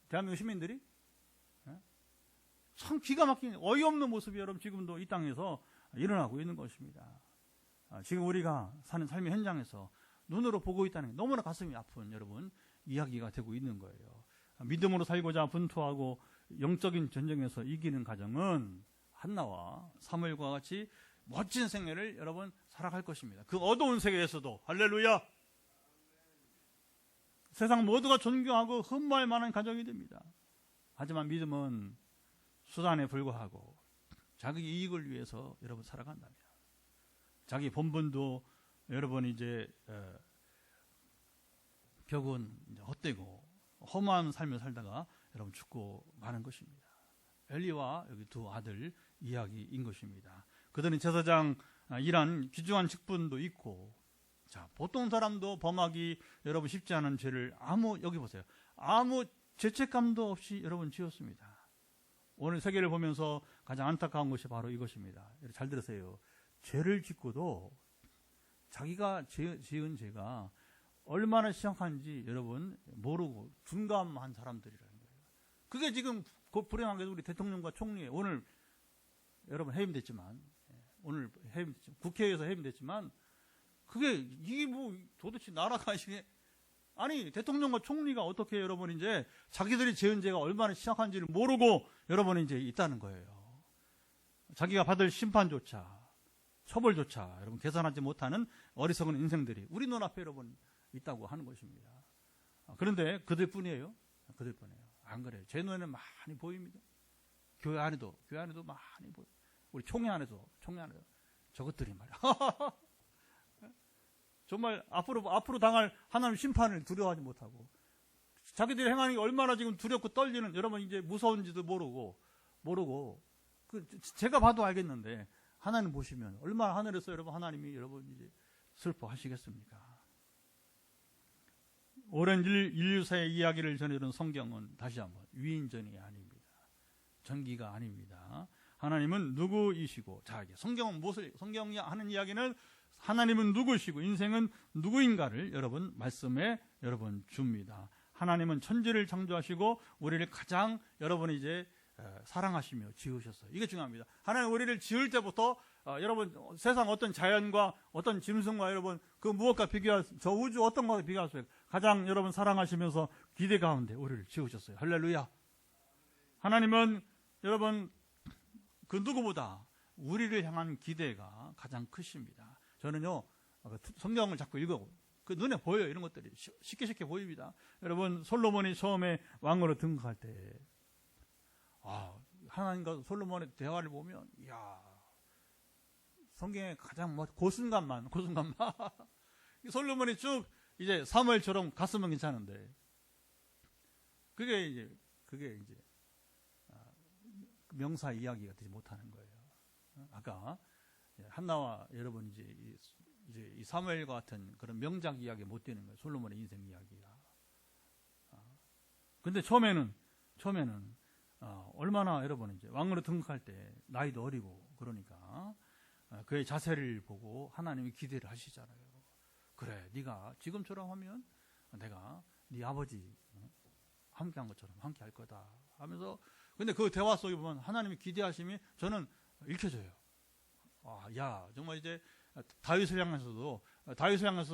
대한민국 시민들이? 참 기가 막힌 어이없는 모습이 여러분 지금도 이 땅에서 일어나고 있는 것입니다. 지금 우리가 사는 삶의 현장에서 눈으로 보고 있다는 게 너무나 가슴이 아픈 여러분 이야기가 되고 있는 거예요. 믿음으로 살고자 분투하고 영적인 전쟁에서 이기는 가정은 한나와 사무엘과 같이 멋진 생애를 여러분 살아갈 것입니다. 그 어두운 세계에서도 할렐루야 세상 모두가 존경하고 흠모할 만한 가정이 됩니다. 하지만 믿음은 수단에 불과하고 자기 이익을 위해서 여러분 살아간다면 자기 본분도 여러분 이제 격은 이제 헛되고 험한 삶을 살다가 여러분 죽고 마는 것입니다. 엘리와 여기 두 아들 이야기인 것입니다. 그들은 제사장 일한 귀중한 직분도 있고 자 보통 사람도 범하기 여러분 쉽지 않은 죄를 여기 보세요. 아무 죄책감도 없이 여러분 지었습니다. 오늘 세계를 보면서 가장 안타까운 것이 바로 이것입니다. 잘 들으세요. 죄를 짓고도 자기가 지은 죄가 얼마나 심각한지 여러분 모르고 둔감한 사람들이라는 거예요. 그게 지금 불행하게도 우리 대통령과 총리 오늘 여러분 해임됐지만 국회에서 해임됐지만 그게 이게 뭐 도대체 나라가 이게 아니 대통령과 총리가 어떻게 여러분 이제 자기들이 지은 죄가 얼마나 심각한지를 모르고 여러분 이제 있다는 거예요. 자기가 받을 심판조차 처벌조차 여러분 계산하지 못하는 어리석은 인생들이 우리 눈앞에 여러분 있다고 하는 것입니다. 그런데 그들뿐이에요. 그들뿐이에요. 안 그래요. 제 눈에는 많이 보입니다. 교회 안에도 많이 보여요. 우리 총회 안에도 저것들이 말이야. 정말 앞으로 당할 하나님 심판을 두려워하지 못하고 자기들이 행하는 게 얼마나 지금 두렵고 떨리는 여러분 이제 무서운지도 모르고 제가 봐도 알겠는데 하나님 보시면 얼마나 하늘에서 여러분 하나님이 여러분 이제 슬퍼하시겠습니까? 오랜 인류사의 이야기를 전해주는 성경은 다시 한번 위인전이 아닙니다. 전기가 아닙니다. 하나님은 누구이시고 자 이제 성경이 하는 이야기는 하나님은 누구시고 인생은 누구인가를 여러분 말씀에 여러분 줍니다. 하나님은 천지를 창조하시고 우리를 가장 여러분 이제 사랑하시며 지으셨어요. 이게 중요합니다. 하나님 우리를 지을 때부터 여러분 세상 어떤 자연과 어떤 짐승과 여러분 그 무엇과 비교할 저 우주 어떤 것과 비교할 수 없어요. 가장 여러분 사랑하시면서 기대 가운데 우리를 지으셨어요. 할렐루야. 하나님은 여러분 그 누구보다 우리를 향한 기대가 가장 크십니다. 저는요 성경을 자꾸 읽어 그 눈에 보여요. 이런 것들이 쉽게 보입니다. 여러분 솔로몬이 처음에 왕으로 등극할 때 하나님과 솔로몬의 대화를 보면 이야 성경에 가장 고순간만 솔로몬이 쭉 이제 사무엘처럼 갔으면 괜찮은데 그게 이제 명사 이야기가 되지 못하는 거예요. 아까 한나와 여러분 이제 이 사무엘과 같은 그런 명작 이야기 못 되는 거예요. 솔로몬의 인생 이야기가. 근데 처음에는 얼마나 여러분 이제 왕으로 등극할 때 나이도 어리고 그러니까 그의 자세를 보고 하나님이 기대를 하시잖아요. 그래, 네가 지금처럼 하면 내가 네 아버지 함께한 것처럼 함께할 거다 하면서 근데 그 대화 속에 보면 하나님이 기대하심이 저는 읽혀져요. 야 정말 이제 다윗을 향해서도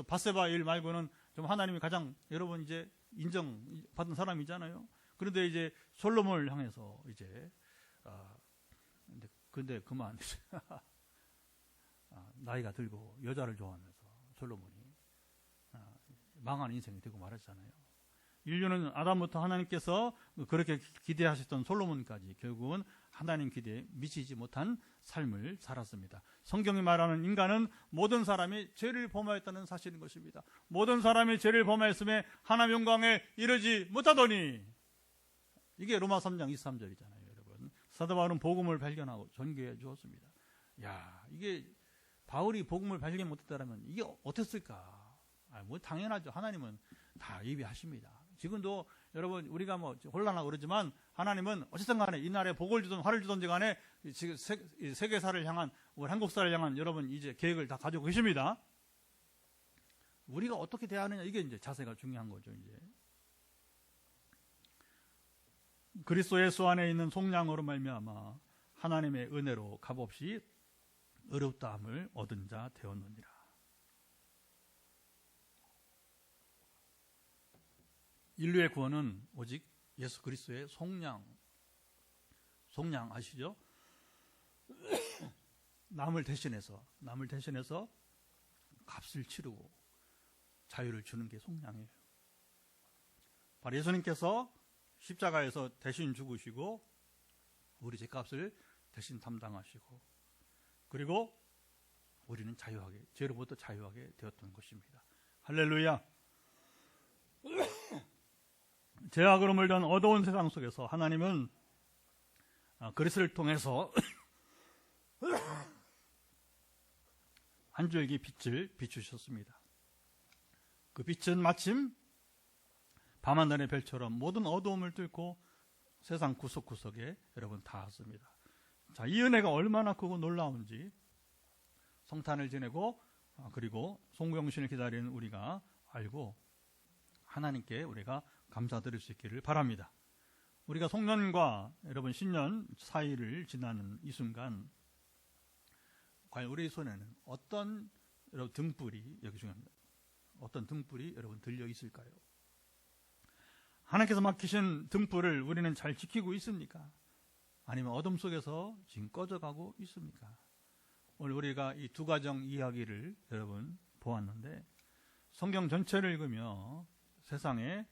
바세바 일 말고는 좀 하나님이 가장 여러분 이제 인정받은 사람이잖아요. 그런데 이제 솔로몬을 향해서 이제 근데 그만 나이가 들고 여자를 좋아하면서 솔로몬이 망한 인생이 되고 말았잖아요. 인류는 아담부터 하나님께서 그렇게 기대하셨던 솔로몬까지 결국은 하나님 기대에 미치지 못한 삶을 살았습니다. 성경이 말하는 인간은 모든 사람이 죄를 범하였다는 사실인 것입니다. 모든 사람이 죄를 범하였음에 하나님 영광에 이르지 못하더니, 이게 로마 3장 23절이잖아요. 여러분, 사도 바울은 복음을 발견하고 전개해 주었습니다. 야, 이게 바울이 복음을 발견 못했다면 이게 어땠을까? 뭐 당연하죠. 하나님은 다 예비하십니다. 지금도 여러분 우리가 뭐 혼란하고 그러지만 하나님은 어쨌든 간에 이 나라에 복을 주든 화를 주든지 간에 지금 세계사를 향한, 우리 한국사를 향한 여러분 이제 계획을 다 가지고 계십니다. 우리가 어떻게 대하느냐, 이게 이제 자세가 중요한 거죠. 이제 그리스도 예수 안에 있는 속량으로 말미암아 하나님의 은혜로 값없이 의롭다함을 얻은 자 되었느니라. 인류의 구원은 오직 예수 그리스도의 속량 아시죠? 남을 대신해서 값을 치르고 자유를 주는 게 속량이에요. 바로 예수님께서 십자가에서 대신 죽으시고 우리 죄값을 대신 담당하시고, 그리고 우리는 죄로부터 자유하게 되었던 것입니다. 할렐루야. 죄악으로 물든 어두운 세상 속에서 하나님은 그리스도를 통해서 한 줄기 빛을 비추셨습니다. 그 빛은 마침 밤하늘의 별처럼 모든 어두움을 뚫고 세상 구석구석에 여러분 닿았습니다. 자, 이 은혜가 얼마나 크고 놀라운지 성탄을 지내고 그리고 송구영신을 기다리는 우리가 알고 하나님께 우리가 감사드릴 수 있기를 바랍니다. 우리가 송년과 여러분 신년 사이를 지나는 이 순간 과연 우리 손에는 어떤 여러분 등불이, 여기 중요합니다. 어떤 등불이 여러분 들려 있을까요? 하나님께서 맡기신 등불을 우리는 잘 지키고 있습니까? 아니면 어둠 속에서 지금 꺼져가고 있습니까? 오늘 우리가 이 두 가정 이야기를 여러분 보았는데, 성경 전체를 읽으며 세상에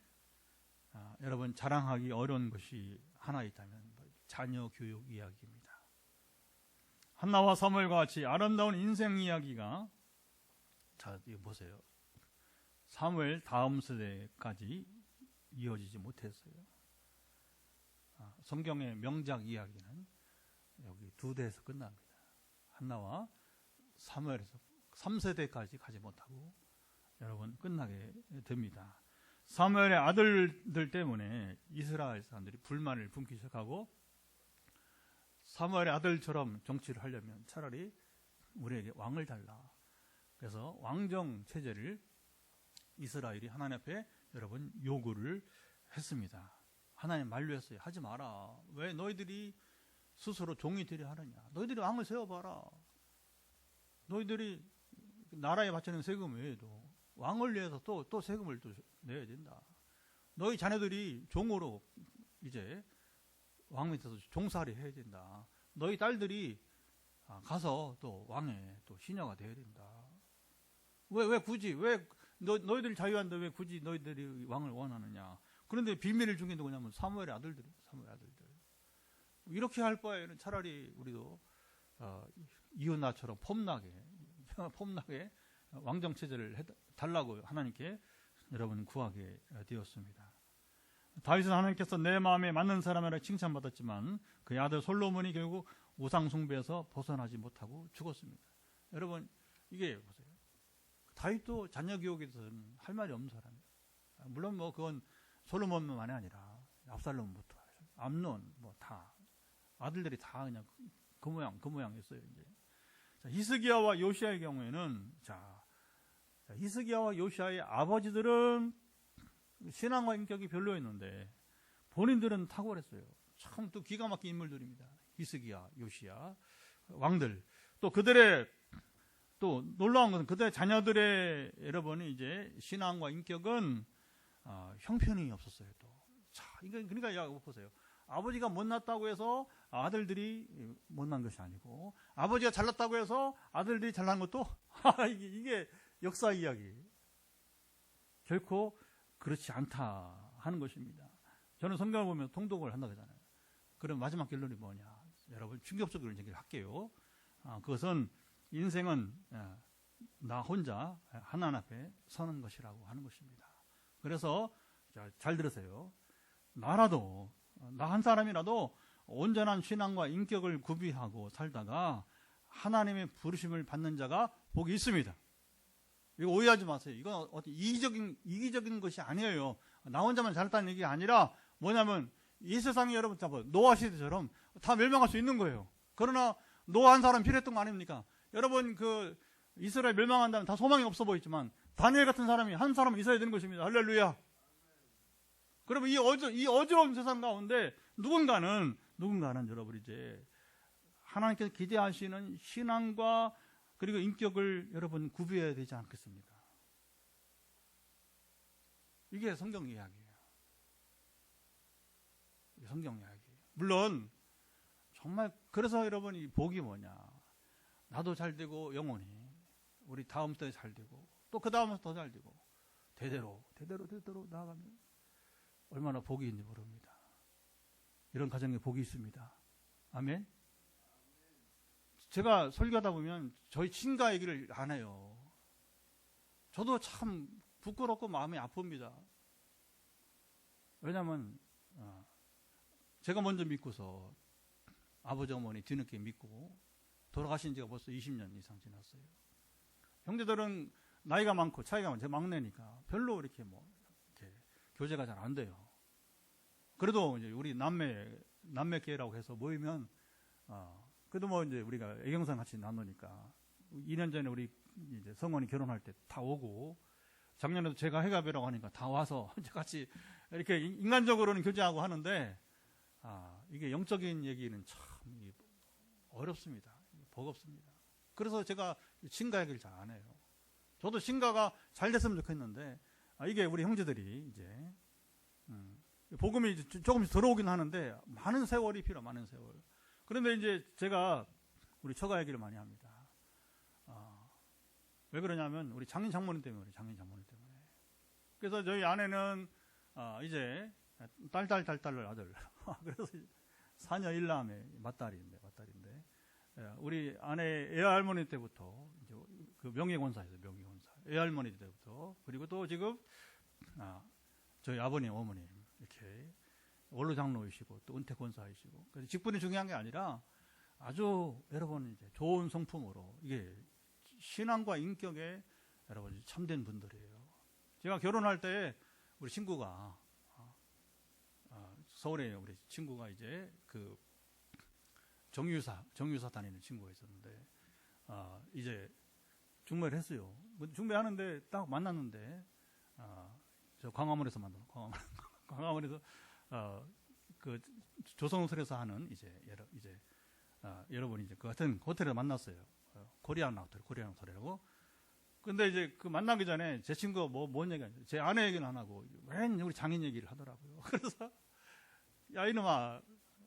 여러분 자랑하기 어려운 것이 하나 있다면 자녀 교육 이야기입니다. 한나와 사무엘과 같이 아름다운 인생 이야기가, 자, 이거 보세요. 사무엘 다음 세대까지 이어지지 못했어요. 성경의 명작 이야기는 여기 두 대에서 끝납니다. 한나와 사무엘에서 3세대까지 가지 못하고 여러분 끝나게 됩니다. 사무엘의 아들들 때문에 이스라엘 사람들이 불만을 품기 시작하고, 사무엘의 아들처럼 정치를 하려면 차라리 우리에게 왕을 달라. 그래서 왕정 체제를 이스라엘이 하나님 앞에 여러분 요구를 했습니다. 하나님 만류했어요. 하지 마라. 왜 너희들이 스스로 종이 되려 하느냐. 너희들이 왕을 세워봐라. 너희들이 나라에 바치는 세금 외에도 왕을 위해서 또 세금을 또 내야 된다. 너희 자녀들이 종으로 이제 왕 밑에서 종살이 해야 된다. 너희 딸들이 가서 또 왕의 또 시녀가 돼야 된다. 왜 굳이 너희들이 자유한데 왜 굳이 너희들이 왕을 원하느냐. 그런데 비밀을 준 게 누구냐면 사무엘의 아들들. 이렇게 할 바에는 차라리 우리도 이웃나처럼 폼나게 왕정 체제를 해달라고 하나님께 여러분 구하게 되었습니다. 다윗은 하나님께서 내 마음에 맞는 사람이라 칭찬받았지만 그의 아들 솔로몬이 결국 우상 숭배에서 벗어나지 못하고 죽었습니다. 여러분 이게 보세요. 다윗도 자녀 교육에 대해서는 할 말이 없는 사람이에요. 물론 뭐 그건 솔로몬만이 아니라 압살롬부터 암논 뭐 다 아들들이 다 그냥 그 모양이었어요. 이제 자, 히스기야와 요시야의 경우에는 히스기야와 요시야의 아버지들은 신앙과 인격이 별로였는데 본인들은 탁월했어요. 참 또 기가 막힌 인물들입니다. 히스기야, 요시야 왕들. 또 그들의 또 놀라운 것은 그들의 자녀들의 여러분이 이제 신앙과 인격은 형편이 없었어요. 또. 자, 그러니까 야, 보세요. 아버지가 못났다고 해서 아들들이 못난 것이 아니고, 아버지가 잘났다고 해서 아들들이 잘난 것도 이게 역사 이야기. 결코 그렇지 않다 하는 것입니다. 저는 성경을 보면 통독을 한다고 하잖아요. 그럼 마지막 결론이 뭐냐? 여러분 충격적으로 얘기를 할게요. 그것은 인생은 나 혼자 하나님 앞에 서는 것이라고 하는 것입니다. 그래서 잘 들으세요. 나 한 사람이라도 온전한 신앙과 인격을 구비하고 살다가 하나님의 부르심을 받는 자가 복이 있습니다. 이거 오해하지 마세요. 이건 어떤 이기적인 것이 아니에요. 나 혼자만 잘했다는 얘기가 아니라 뭐냐면 이 세상에 여러분 노아 시대처럼 다 멸망할 수 있는 거예요. 그러나 노아 한 사람 필요했던 거 아닙니까? 여러분 그 이스라엘 멸망한다면 다 소망이 없어 보이지만 다니엘 같은 사람이 한 사람은 있어야 되는 것입니다. 할렐루야. 그러면 이 어지러운 세상 가운데 누군가는 여러분 이제 하나님께서 기대하시는 신앙과 그리고 인격을 여러분 구비해야 되지 않겠습니까? 이게 성경 이야기예요. 성경 이야기예요. 물론 정말 그래서 여러분 이 복이 뭐냐? 나도 잘 되고 영원히 우리 다음 때에 잘 되고 또 그 다음에 더 잘 되고 대대로 나아가면 얼마나 복이 있는지 모릅니다. 이런 가정에 복이 있습니다. 아멘. 제가 설교하다 보면 저희 친가 얘기를 안 해요. 저도 참 부끄럽고 마음이 아픕니다. 왜냐하면 제가 먼저 믿고서 아버지 어머니 뒤늦게 믿고 돌아가신 지가 벌써 20년 이상 지났어요. 형제들은 나이가 많고 차이가 많고 제 막내니까 별로 이렇게 이렇게 교제가 잘 안 돼요. 그래도 이제 우리 남매계라고 해서 모이면 그래도 이제 우리가 애경상 같이 나누니까 2년 전에 우리 이제 성원이 결혼할 때 다 오고 작년에도 제가 해갑이라고 하니까 다 와서 같이 이렇게 인간적으로는 교제하고 하는데 이게 영적인 얘기는 참 어렵습니다. 버겁습니다. 그래서 제가 신가 얘기를 잘 안 해요. 저도 신가가 잘 됐으면 좋겠는데 이게 우리 형제들이 이제 복음이 이제 조금씩 들어오긴 하는데 많은 세월이 필요, 많은 세월. 그런데 이제 제가 우리 처가 얘기를 많이 합니다. 왜 그러냐면 우리 장인 장모님 때문에. 그래서 저희 아내는 이제 딸을 아들. 그래서 사녀 1남의 맏딸인데 우리 아내 애할머니 때부터 이제 그 명예권사에서 애할머니 때부터 그리고 또 지금 저희 아버님 어머님 이렇게 원로 장로이시고 또 은퇴 권사이시고 그래서 직분이 중요한 게 아니라 아주 여러분 이제 좋은 성품으로 이게 신앙과 인격에 여러분 참된 분들이에요. 제가 결혼할 때 우리 친구가 서울에 우리 친구가 이제 그 정유사 다니는 친구가 있었는데 이제 중매를 했어요. 중매하는데 딱 만났는데 저 광화문에서 광화문에서 그 조선호텔에서 하는 이제 여러분이 이제 그 같은 호텔에서 만났어요. 코리안 호텔이라고. 근데 이제 그 만나기 전에 제 친구가 뭔 얘기 하냐. 제 아내 얘기는 안 하고 웬 우리 장인 얘기를 하더라고요. 그래서 야 이놈아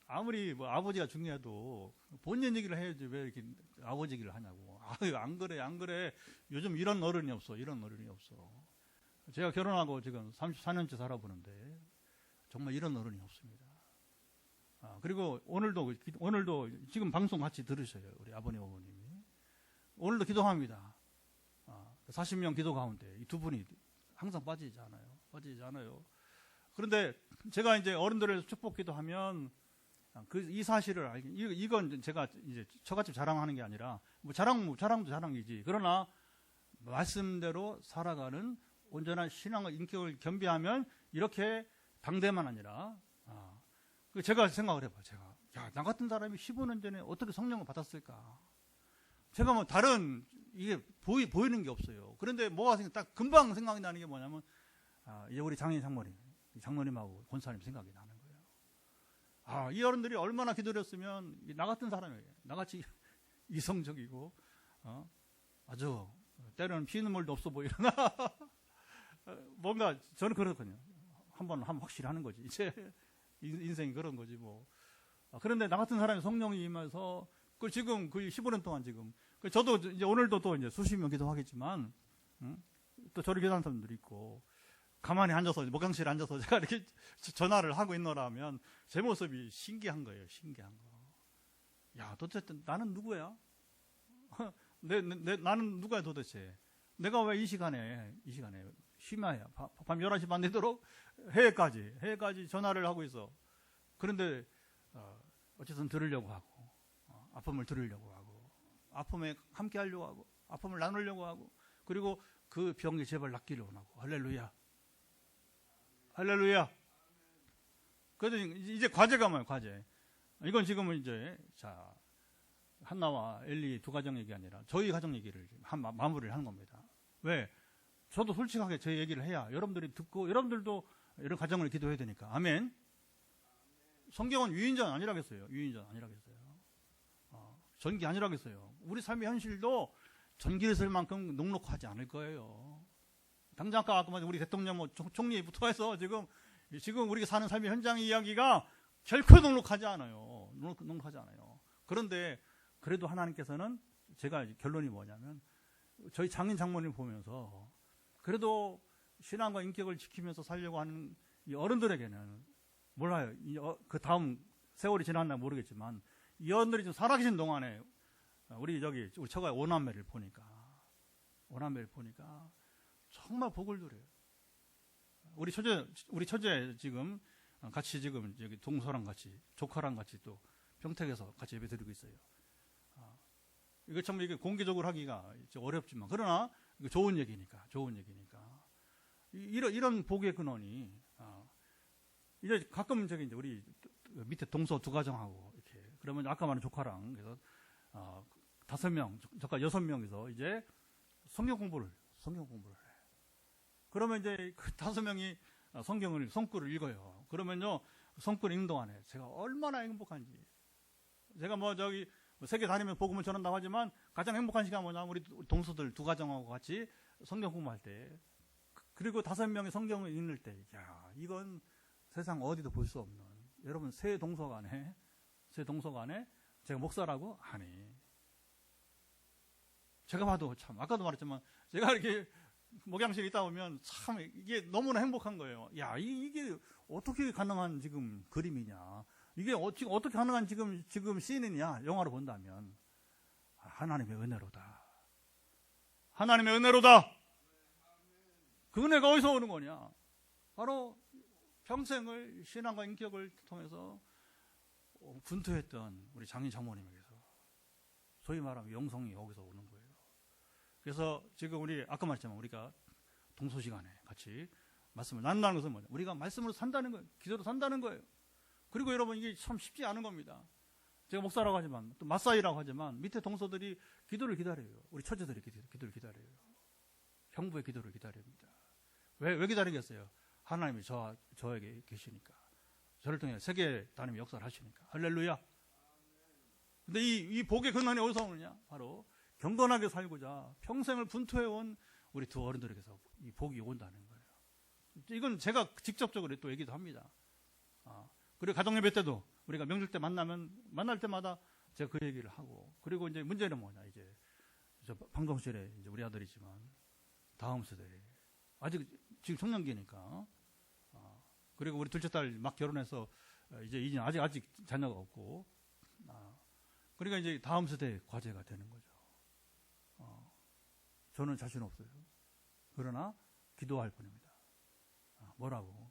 아무리 아버지가 중요해도 본인 얘기를 해야지 왜 이렇게 아버지 얘기를 하냐고. 안 그래. 요즘 이런 어른이 없어. 제가 결혼하고 지금 34년째 살아보는데 정말 이런 어른이 없습니다. 그리고 오늘도 지금 방송 같이 들으셔요. 우리 아버님 어머님이. 오늘도 기도합니다. 40명 기도 가운데 이 두 분이 항상 빠지지 않아요. 그런데 제가 이제 어른들을 축복 기도하면 이 사실을 이건 제가 이제 처갓집 자랑하는 게 아니라 자랑도 자랑이지. 그러나 말씀대로 살아가는 온전한 신앙과 인격을 겸비하면 이렇게 당대만 아니라 제가 생각을 해봐요. 나 같은 사람이 15년 전에 어떻게 성령을 받았을까? 제가 다른 이게 보이는 게 없어요. 그런데 딱 금방 생각이 나는 게 뭐냐면 이제 우리 장모님하고 권사님 생각이 나는 거예요. 이 어른들이 얼마나 기도를 했으면 나 같은 사람이 나같이 이성적이고 아주 때로는 피눈물도 없어 보이나 뭔가 저는 그렇거든요. 한번 확실히 하는 거지. 이제 인생이 그런 거지 뭐. 그런데 나 같은 사람이 성령이 임해서 그 지금 그 15년 동안 지금 저도 이제 오늘도 또 이제 수십 명 기도하겠지만 또 저를 기도하는 사람들이 있고 가만히 앉아서 목욕실에 앉아서 제가 이렇게 전화를 하고 있노라면 제 모습이 신기한 거예요. 신기한 거. 야, 도대체 나는 누구야? 나는 누구야 도대체? 내가 왜 이 시간에 심야야 밤 11시 반 되도록 해외까지 전화를 하고 있어. 그런데 어쨌든 들으려고 하고 아픔을 들으려고 하고 아픔에 함께 하려고 하고 아픔을 나누려고 하고 그리고 그 병이 제발 낫기를 원하고 할렐루야. 할렐루야. 그래서 이제 과제가 뭐예요? 과제. 이건 지금은 이제 자 한나와 엘리 두 가정 얘기 아니라 저희 가정 얘기를 마무리를 하는 겁니다. 왜? 저도 솔직하게 제 얘기를 해야 여러분들이 듣고 여러분들도 이런 가정을 기도해야 되니까. 아멘. 성경은 유인전 아니라겠어요. 유인전 아니라겠어요. 전기 아니라겠어요. 우리 삶의 현실도 전기를 쓸 만큼 녹록하지 않을 거예요. 당장 아까 우리 대통령 뭐 총리부터 해서 지금 우리가 사는 삶의 현장 이야기가 결코 녹록하지 않아요. 녹록하지 않아요. 그런데 그래도 하나님께서는 제가 결론이 뭐냐면 저희 장인 장모님 보면서 그래도 신앙과 인격을 지키면서 살려고 하는 이 어른들에게는 몰라요. 그 다음 세월이 지났나 모르겠지만 이 어른들이 좀 살아계신 동안에 우리 처가 오남매를 보니까 정말 복을 누려요. 우리 처제 지금 같이 지금 여기 동서랑 같이 조카랑 같이 또 평택에서 같이 예배 드리고 있어요. 이거 참 이게 공개적으로 하기가 어렵지만 그러나 이거 좋은 얘기니까 이런 복의 근원이 이제 가끔 이제 우리 밑에 동서 두 가정하고 이렇게 그러면 아까 말한 조카랑 그래서 5명 조카 6명이서 이제 성경 공부를 해. 그러면 이제 그 5명이 성구를 읽어요. 그러면요 성구를 읽는 동안에 제가 얼마나 행복한지 제가 세계 다니면서 복음을 전한다고 하지만 가장 행복한 시간 뭐냐면 우리 동서들 두 가정하고 같이 성경 공부할 때 그리고 5명이 성경을 읽을 때 야 이건 세상 어디도 볼 수 없는 여러분 새 동서간에 제가 목사라고 아니 제가 봐도 참 아까도 말했지만 제가 이렇게 목양실에 있다 보면 참 이게 너무나 행복한 거예요. 야 이게 어떻게 가능한 지금 그림이냐 이게 어떻게 가능한 지금 씬이냐 영화로 본다면 하나님의 은혜로다. 그 은혜가 어디서 오는 거냐? 바로 평생을 신앙과 인격을 통해서 분투했던 우리 장인 장모님에게서 소위 말하면 영성이 여기서 오는 거예요. 그래서 지금 우리 아까 말했지만 우리가 동서 시간에 같이 말씀을 나눈다는 것은 뭐냐? 우리가 말씀으로 산다는 거예요. 기도로 산다는 거예요. 그리고 여러분 이게 참 쉽지 않은 겁니다. 제가 목사라고 하지만 또 마사이라고 하지만 밑에 동서들이 기도를 기다려요. 우리 처제들이 기도를 기다려요. 형부의 기도를 기다립니다. 왜 기다리겠어요? 하나님이 저에게 계시니까. 저를 통해 세계 다니며 역사를 하시니까. 할렐루야. 근데 이 복의 근원이 어디서 오느냐? 바로 경건하게 살고자 평생을 분투해온 우리 두 어른들에게서 이 복이 온다는 거예요. 이건 제가 직접적으로 또 얘기도 합니다. 그리고 가정예배 때도 우리가 명절 때 만날 때마다 제가 그 얘기를 하고 그리고 이제 문제는 뭐냐 이제 저 방송실에 이제 우리 아들이지만 다음 세대 아직 지금 청년기니까 그리고 우리 둘째 딸 막 결혼해서 이제 2년 아직 자녀가 없고 그러니까 이제 다음 세대 과제가 되는 거죠. 저는 자신 없어요. 그러나 기도할 뿐입니다. 뭐라고?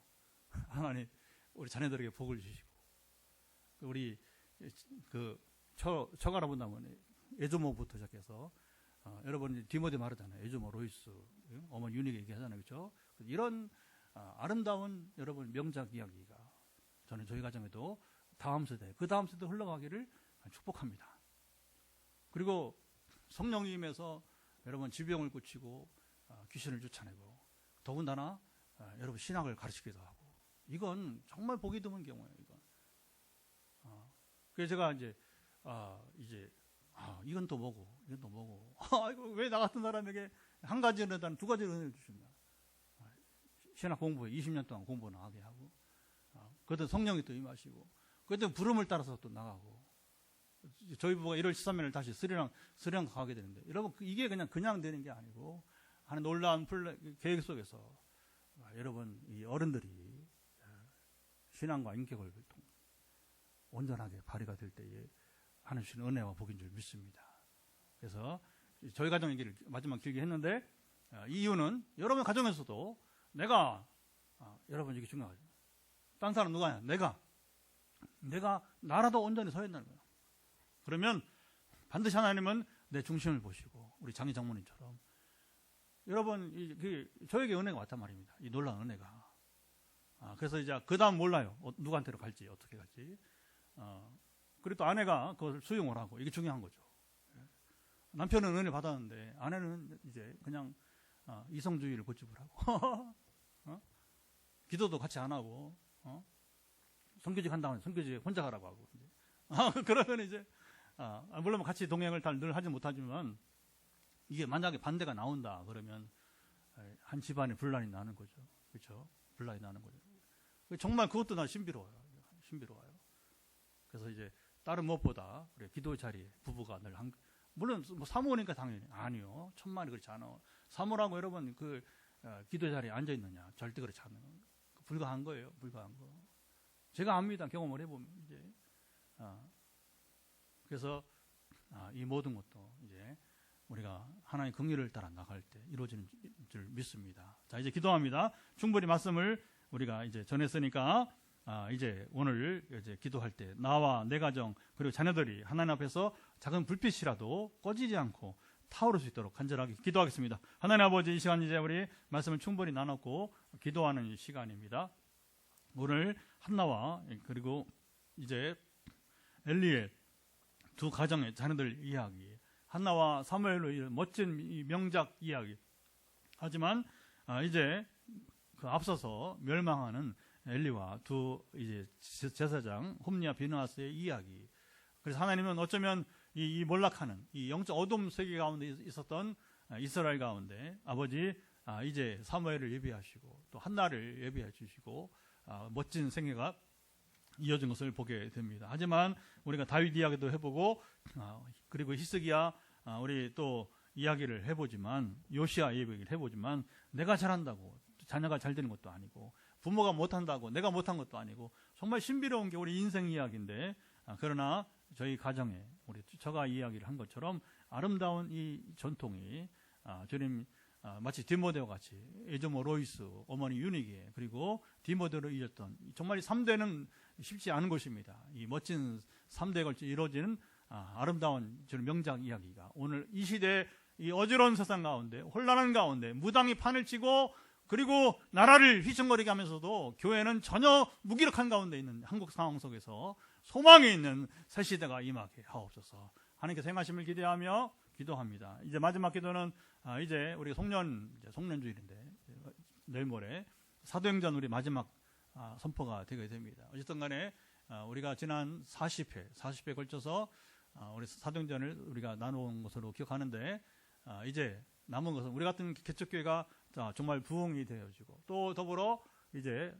하나님 우리 자녀들에게 복을 주시고 우리 처가라 본다면 에조모부터 시작해서 여러분 디모데 말하잖아요. 에조모 로이스 어머니 윤희가 얘기하잖아요. 그렇죠? 이런 아름다운 여러분 명작 이야기가 저는 저희 가정에도 다음 세대 그 다음 세대 흘러가기를 축복합니다. 그리고 성령님에서 여러분 질병을 고치고 귀신을 쫓아내고 더군다나 여러분 신학을 가르치기도 하고 이건 정말 보기 드문 경우예요. 이건. 그래서 제가 이건 또 뭐고 이거 왜 나 같은 사람에게 한 가지는 두 가지를 은혜를 주신다. 신학 공부에 20년 동안 공부 나가게 하고, 그때 성령이 또 임하시고, 그때 부름을 따라서 또 나가고, 저희 부부가 1월 13일을 다시 스리랑카 가게 되는데, 여러분, 이게 그냥 되는 게 아니고, 하는 놀라운 계획 속에서, 여러분, 이 어른들이 신앙과 인격을 온전하게 발휘가 될 때에 하나님 주시는 은혜와 복인 줄 믿습니다. 그래서 저희 가정 얘기를 마지막 길게 했는데, 이 이유는 여러분 가정에서도 내가, 여러분 이게 중요하죠. 딴 사람 누가 아니야? 내가 나라도 온전히 서 있는 거예요. 그러면 반드시 하나님은 내 중심을 보시고, 우리 장희 장모님처럼 여러분 저에게 은혜가 왔단 말입니다. 이 놀라운 은혜가. 그래서 이제 그 다음 몰라요. 누구한테로 갈지, 어떻게 갈지. 그리고 또 아내가 그걸 수용을 하고, 이게 중요한 거죠. 남편은 은혜 받았는데 아내는 이제 그냥 이성주의를 고집을 하고 기도도 같이 안 하고, 선교직 한다고 하면 선교직 혼자 가라고 하고, 그러면 이제 물론 같이 동행을 늘 하지 못하지만, 이게 만약에 반대가 나온다 그러면 한 집안에 분란이 나는 거죠. 그렇죠? 분란이 나는 거죠. 정말 그것도 난 신비로워요. 그래서 이제 다른 무엇보다 우리 기도의 자리에 부부가 늘 물론 뭐 사모니까 당연히 아니요. 천만이 그렇지 않아. 사모라고 여러분 기도의 자리에 앉아 있느냐? 절대 그렇지 않아요. 불가한 거예요. 불가한 거. 제가 압니다. 경험을 해보면 이제 그래서 이 모든 것도 이제 우리가 하나님의 긍휼을 따라 나갈 때 이루어지는 줄 믿습니다. 자, 이제 기도합니다. 충분히 말씀을 우리가 이제 전했으니까 이제 오늘 이제 기도할 때 나와 내 가정 그리고 자녀들이 하나님 앞에서 작은 불빛이라도 꺼지지 않고 타오를 수 있도록 간절하게 기도하겠습니다. 하나님 아버지, 이 시간 이제 우리 말씀을 충분히 나눴고 기도하는 시간입니다. 오늘 한나와 그리고 이제 엘리의 두 가정의 자녀들 이야기, 한나와 사무엘로 이런 멋진 이 명작 이야기. 하지만 이제 그 앞서서 멸망하는 엘리와 두 이제 제사장 홈리와 비느하스의 이야기. 그래서 하나님은 어쩌면 이 몰락하는 이 영적 어둠 세계 가운데 있었던 이스라엘 가운데 아버지 이제 사무엘을 예비하시고 또 한나를 예비해 주시고 멋진 생애가 이어진 것을 보게 됩니다. 하지만 우리가 다윗 이야기도 해보고 그리고 히스기야 우리 또 이야기를 해보지만 요시야 이야기를 해보지만 내가 잘한다고 자녀가 잘 되는 것도 아니고 부모가 못한다고 내가 못한 것도 아니고 정말 신비로운 게 우리 인생 이야기인데 그러나 저희 가정에 우리 처가 이야기를 한 것처럼 아름다운 이 전통이 주님 마치 디모데와 같이 에조모 로이스 어머니 유니게 그리고 디모데로 이었던 정말 3대는 쉽지 않은 것입니다. 이 멋진 3대에 걸쳐 이루어지는 아름다운 명작 이야기가 오늘 이 시대 이 어지러운 세상 가운데 혼란한 가운데 무당이 판을 치고 그리고 나라를 휘청거리게 하면서도 교회는 전혀 무기력한 가운데 있는 한국 상황 속에서 소망이 있는 새 시대가 임하게 하옵소서. 하나님께서 행하심을 기대하며 기도합니다. 이제 마지막 기도는 이제 우리가 송년주일인데 내일 모레 사도행전 우리 마지막 선포가 되게 됩니다. 어쨌든 간에 우리가 지난 40회 걸쳐서 우리 사도행전을 우리가 나누는 것으로 기억하는데 이제 남은 것은 우리 같은 개척교회가 정말 부흥이 되어지고 또 더불어 이제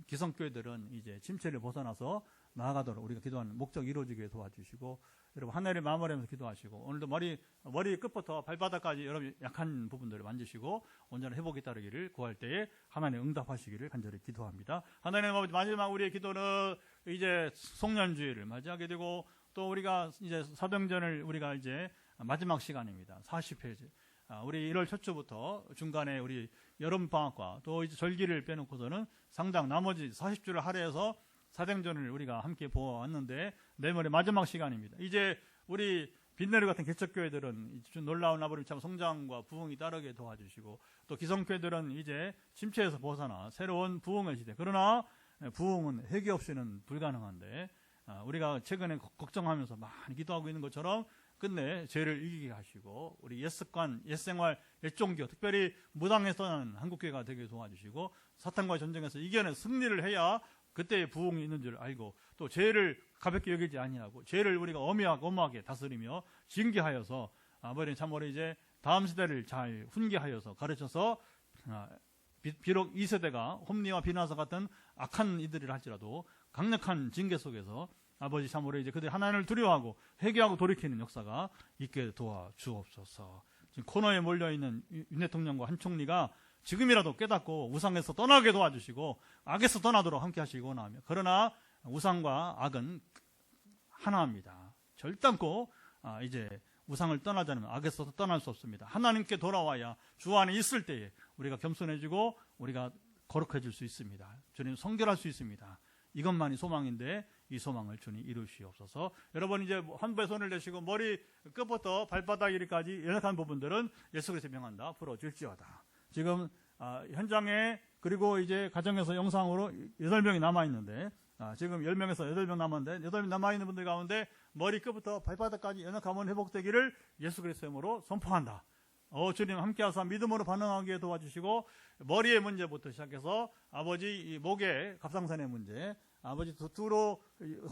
기성교회들은 이제 침체를 벗어나서 나아가도록 우리가 기도하는 목적이 이루어지게 도와주시고 여러분 하늘의 마무리하면서 기도하시고 오늘도 머리 끝부터 발바닥까지 여러분 약한 부분들을 만지시고 온전한 회복이 따르기를 구할 때에 하나님 응답하시기를 간절히 기도합니다. 하나님 아버지 마지막 우리의 기도는 이제 송년주일을 맞이하게 되고 또 우리가 이제 사도행전을 우리가 이제 마지막 시간입니다. 40회째. 우리 1월 첫 주부터 중간에 우리 여름방학과 또 이제 절기를 빼놓고서는 상당 나머지 40주를 할애해서 사도행전을 우리가 함께 보았는데 내일모레 마지막 시간입니다. 이제 우리 빛내리 같은 개척교회들은 놀라운 아버님 참 성장과 부흥이 따르게 도와주시고 또 기성교회들은 이제 침체에서 벗어나 새로운 부흥의 시대. 그러나 부흥은 회개 없이는 불가능한데 우리가 최근에 걱정하면서 많이 기도하고 있는 것처럼 끝내 죄를 이기게 하시고 우리 옛습관, 옛생활, 옛종교 특별히 무당에서는 한국교회가 되게 도와주시고 사탄과의 전쟁에서 이겨내 승리를 해야 그때의 부흥이 있는 줄 알고 또 죄를 가볍게 여기지 아니하고 죄를 우리가 엄하게 다스리며 징계하여서 아버님 참으로 이제 다음 시대를 잘 훈계하여서 가르쳐서 비록 2세대가 홈리와 비나사 같은 악한 이들이라 할지라도 강력한 징계 속에서 아버지 참으로 이제 그들이 하나님을 두려워하고 회개하고 돌이키는 역사가 있게 도와주옵소서. 지금 코너에 몰려있는 윤 대통령과 한 총리가 지금이라도 깨닫고 우상에서 떠나게 도와주시고 악에서 떠나도록 함께 하시기 원하며, 그러나 우상과 악은 하나입니다. 결단코 이제 우상을 떠나지 않으면 악에서 떠날 수 없습니다. 하나님께 돌아와야 주 안에 있을 때에 우리가 겸손해지고 우리가 거룩해질 수 있습니다. 주님 성결할 수 있습니다. 이것만이 소망인데 이 소망을 주님 이루시옵소서. 여러분 이제 한 배 손을 내시고 머리 끝부터 발바닥 이리까지 연약한 부분들은 예수 그리스도의 명한다 풀어줄지어다. 지금 현장에 그리고 이제 가정에서 영상으로 8명이 남아있는데 지금 10명에서 8명 남았는데 8명 남아있는 분들 가운데 머리 끝부터 발바닥까지 연약함은 회복되기를 예수 그리스도의 이름으로 선포한다. 주님 함께하사 믿음으로 반응하게 도와주시고, 머리의 문제부터 시작해서 아버지 이 목의 갑상선의 문제, 아버지 두로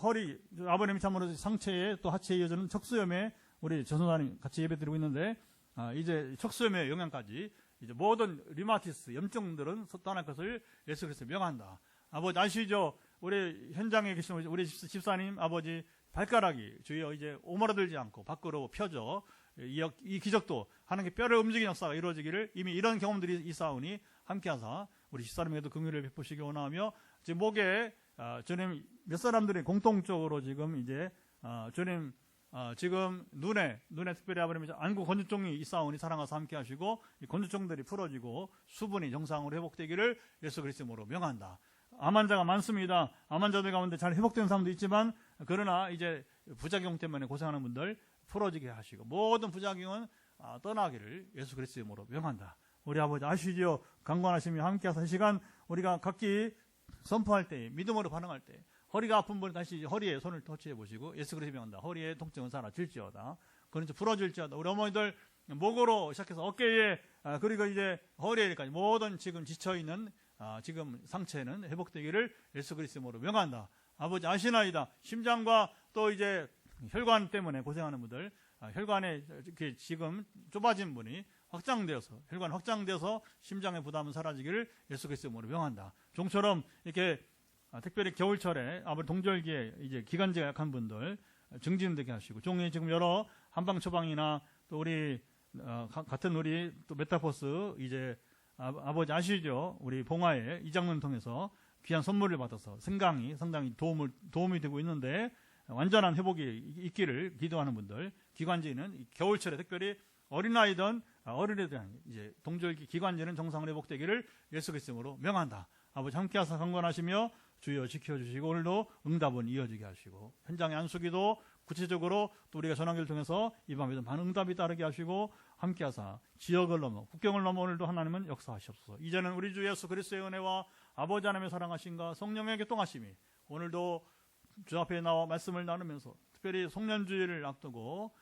허리, 아버님 참으로 상체에 또 하체에 이어지는 척수염에 우리 전선사님 같이 예배드리고 있는데 이제 척수염의 영향까지 이제 모든 리마티스 염증들은 떠날 것을 예수 그리스도 명한다. 아버지 아시죠? 우리 현장에 계신 우리 집사님 아버지 발가락이 주여 이제 오므라들지 않고 밖으로 펴져 이 기적도 하나님께 뼈를 움직이는 역사가 이루어지기를 이미 이런 경험들이 있사오니 함께하사 우리 집사람에게도 긍휼을 베푸시기 원하며, 지금 목에 주님 몇 사람들이 공통적으로 지금 이제 주님 지금 눈에 특별히 아버님 안구 건조증이 있사오니 사랑하사 함께하시고 이 건조증들이 풀어지고 수분이 정상으로 회복되기를 예수 그리스도의 이름으로 명한다. 암 환자가 많습니다. 암 환자들 가운데 잘 회복된 사람도 있지만 그러나 이제 부작용 때문에 고생하는 분들 풀어지게 하시고 모든 부작용은 떠나기를 예수 그리스도의 이름으로 명한다. 우리 아버지 아시죠? 강권하시며 함께하사 이 시간 우리가 각기 선포할 때 믿음으로 반응할 때 허리가 아픈 분은 다시 허리에 손을 터치해 보시고 예수 그리스도의 명한다. 허리에 통증은 사라질지어다. 그런지 풀어질지어다. 우리 어머니들 목으로 시작해서 어깨에 그리고 이제 허리에까지 모든 지금 지쳐있는 지금 상체는 회복되기를 예수 그리스도의 이름으로 명한다. 아버지 아시나이다. 심장과 또 이제 혈관 때문에 고생하는 분들, 혈관에 이렇게 지금 좁아진 분이 확장되어서 혈관 확장돼서 심장의 부담은 사라지기를 예수 그리스도의 이름으로 명한다. 좀처럼 이렇게 특별히 겨울철에 아버지 동절기에 이제 기관지가 약한 분들 증진되게 하시고, 종이 지금 여러 한방 처방이나 또 우리 같은 우리 또 메타포스 이제 아버지 아시죠? 우리 봉화에 이 장면 통해서 귀한 선물을 받아서 생강이 상당히 도움이 되고 있는데 완전한 회복이 있기를 기도하는 분들, 기관지는 겨울철에 특별히 어린아이든 어린애들 이제 동절기 기관지는 정상 회복되기를 예수 그리스도의 이름으로 명한다. 아버지 함께하사 강권하시며 주여 지켜주시고 오늘도 응답은 이어지게 하시고 현장의 안수기도 구체적으로 또 우리가 전화기를 통해서 이 밤에도 많은 응답이 따르게 하시고 함께하사 지역을 넘어 국경을 넘어 오늘도 하나님은 역사하시옵소서. 이제는 우리 주 예수 그리스도의 은혜와 아버지 하나님의 사랑하심과 성령의 교통하심이 오늘도 주 앞에 나와 말씀을 나누면서 특별히 송년주의를 앞두고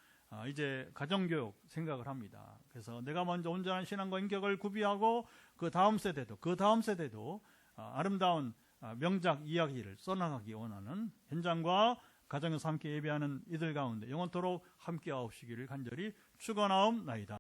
이제 가정교육 생각을 합니다. 그래서 내가 먼저 온전한 신앙과 인격을 구비하고 그 다음 세대도 아름다운 명작 이야기를 써나가기 원하는 현장과 가정에서 함께 예배하는 이들 가운데 영원토록 함께하옵시기를 간절히 축원하옵나이다.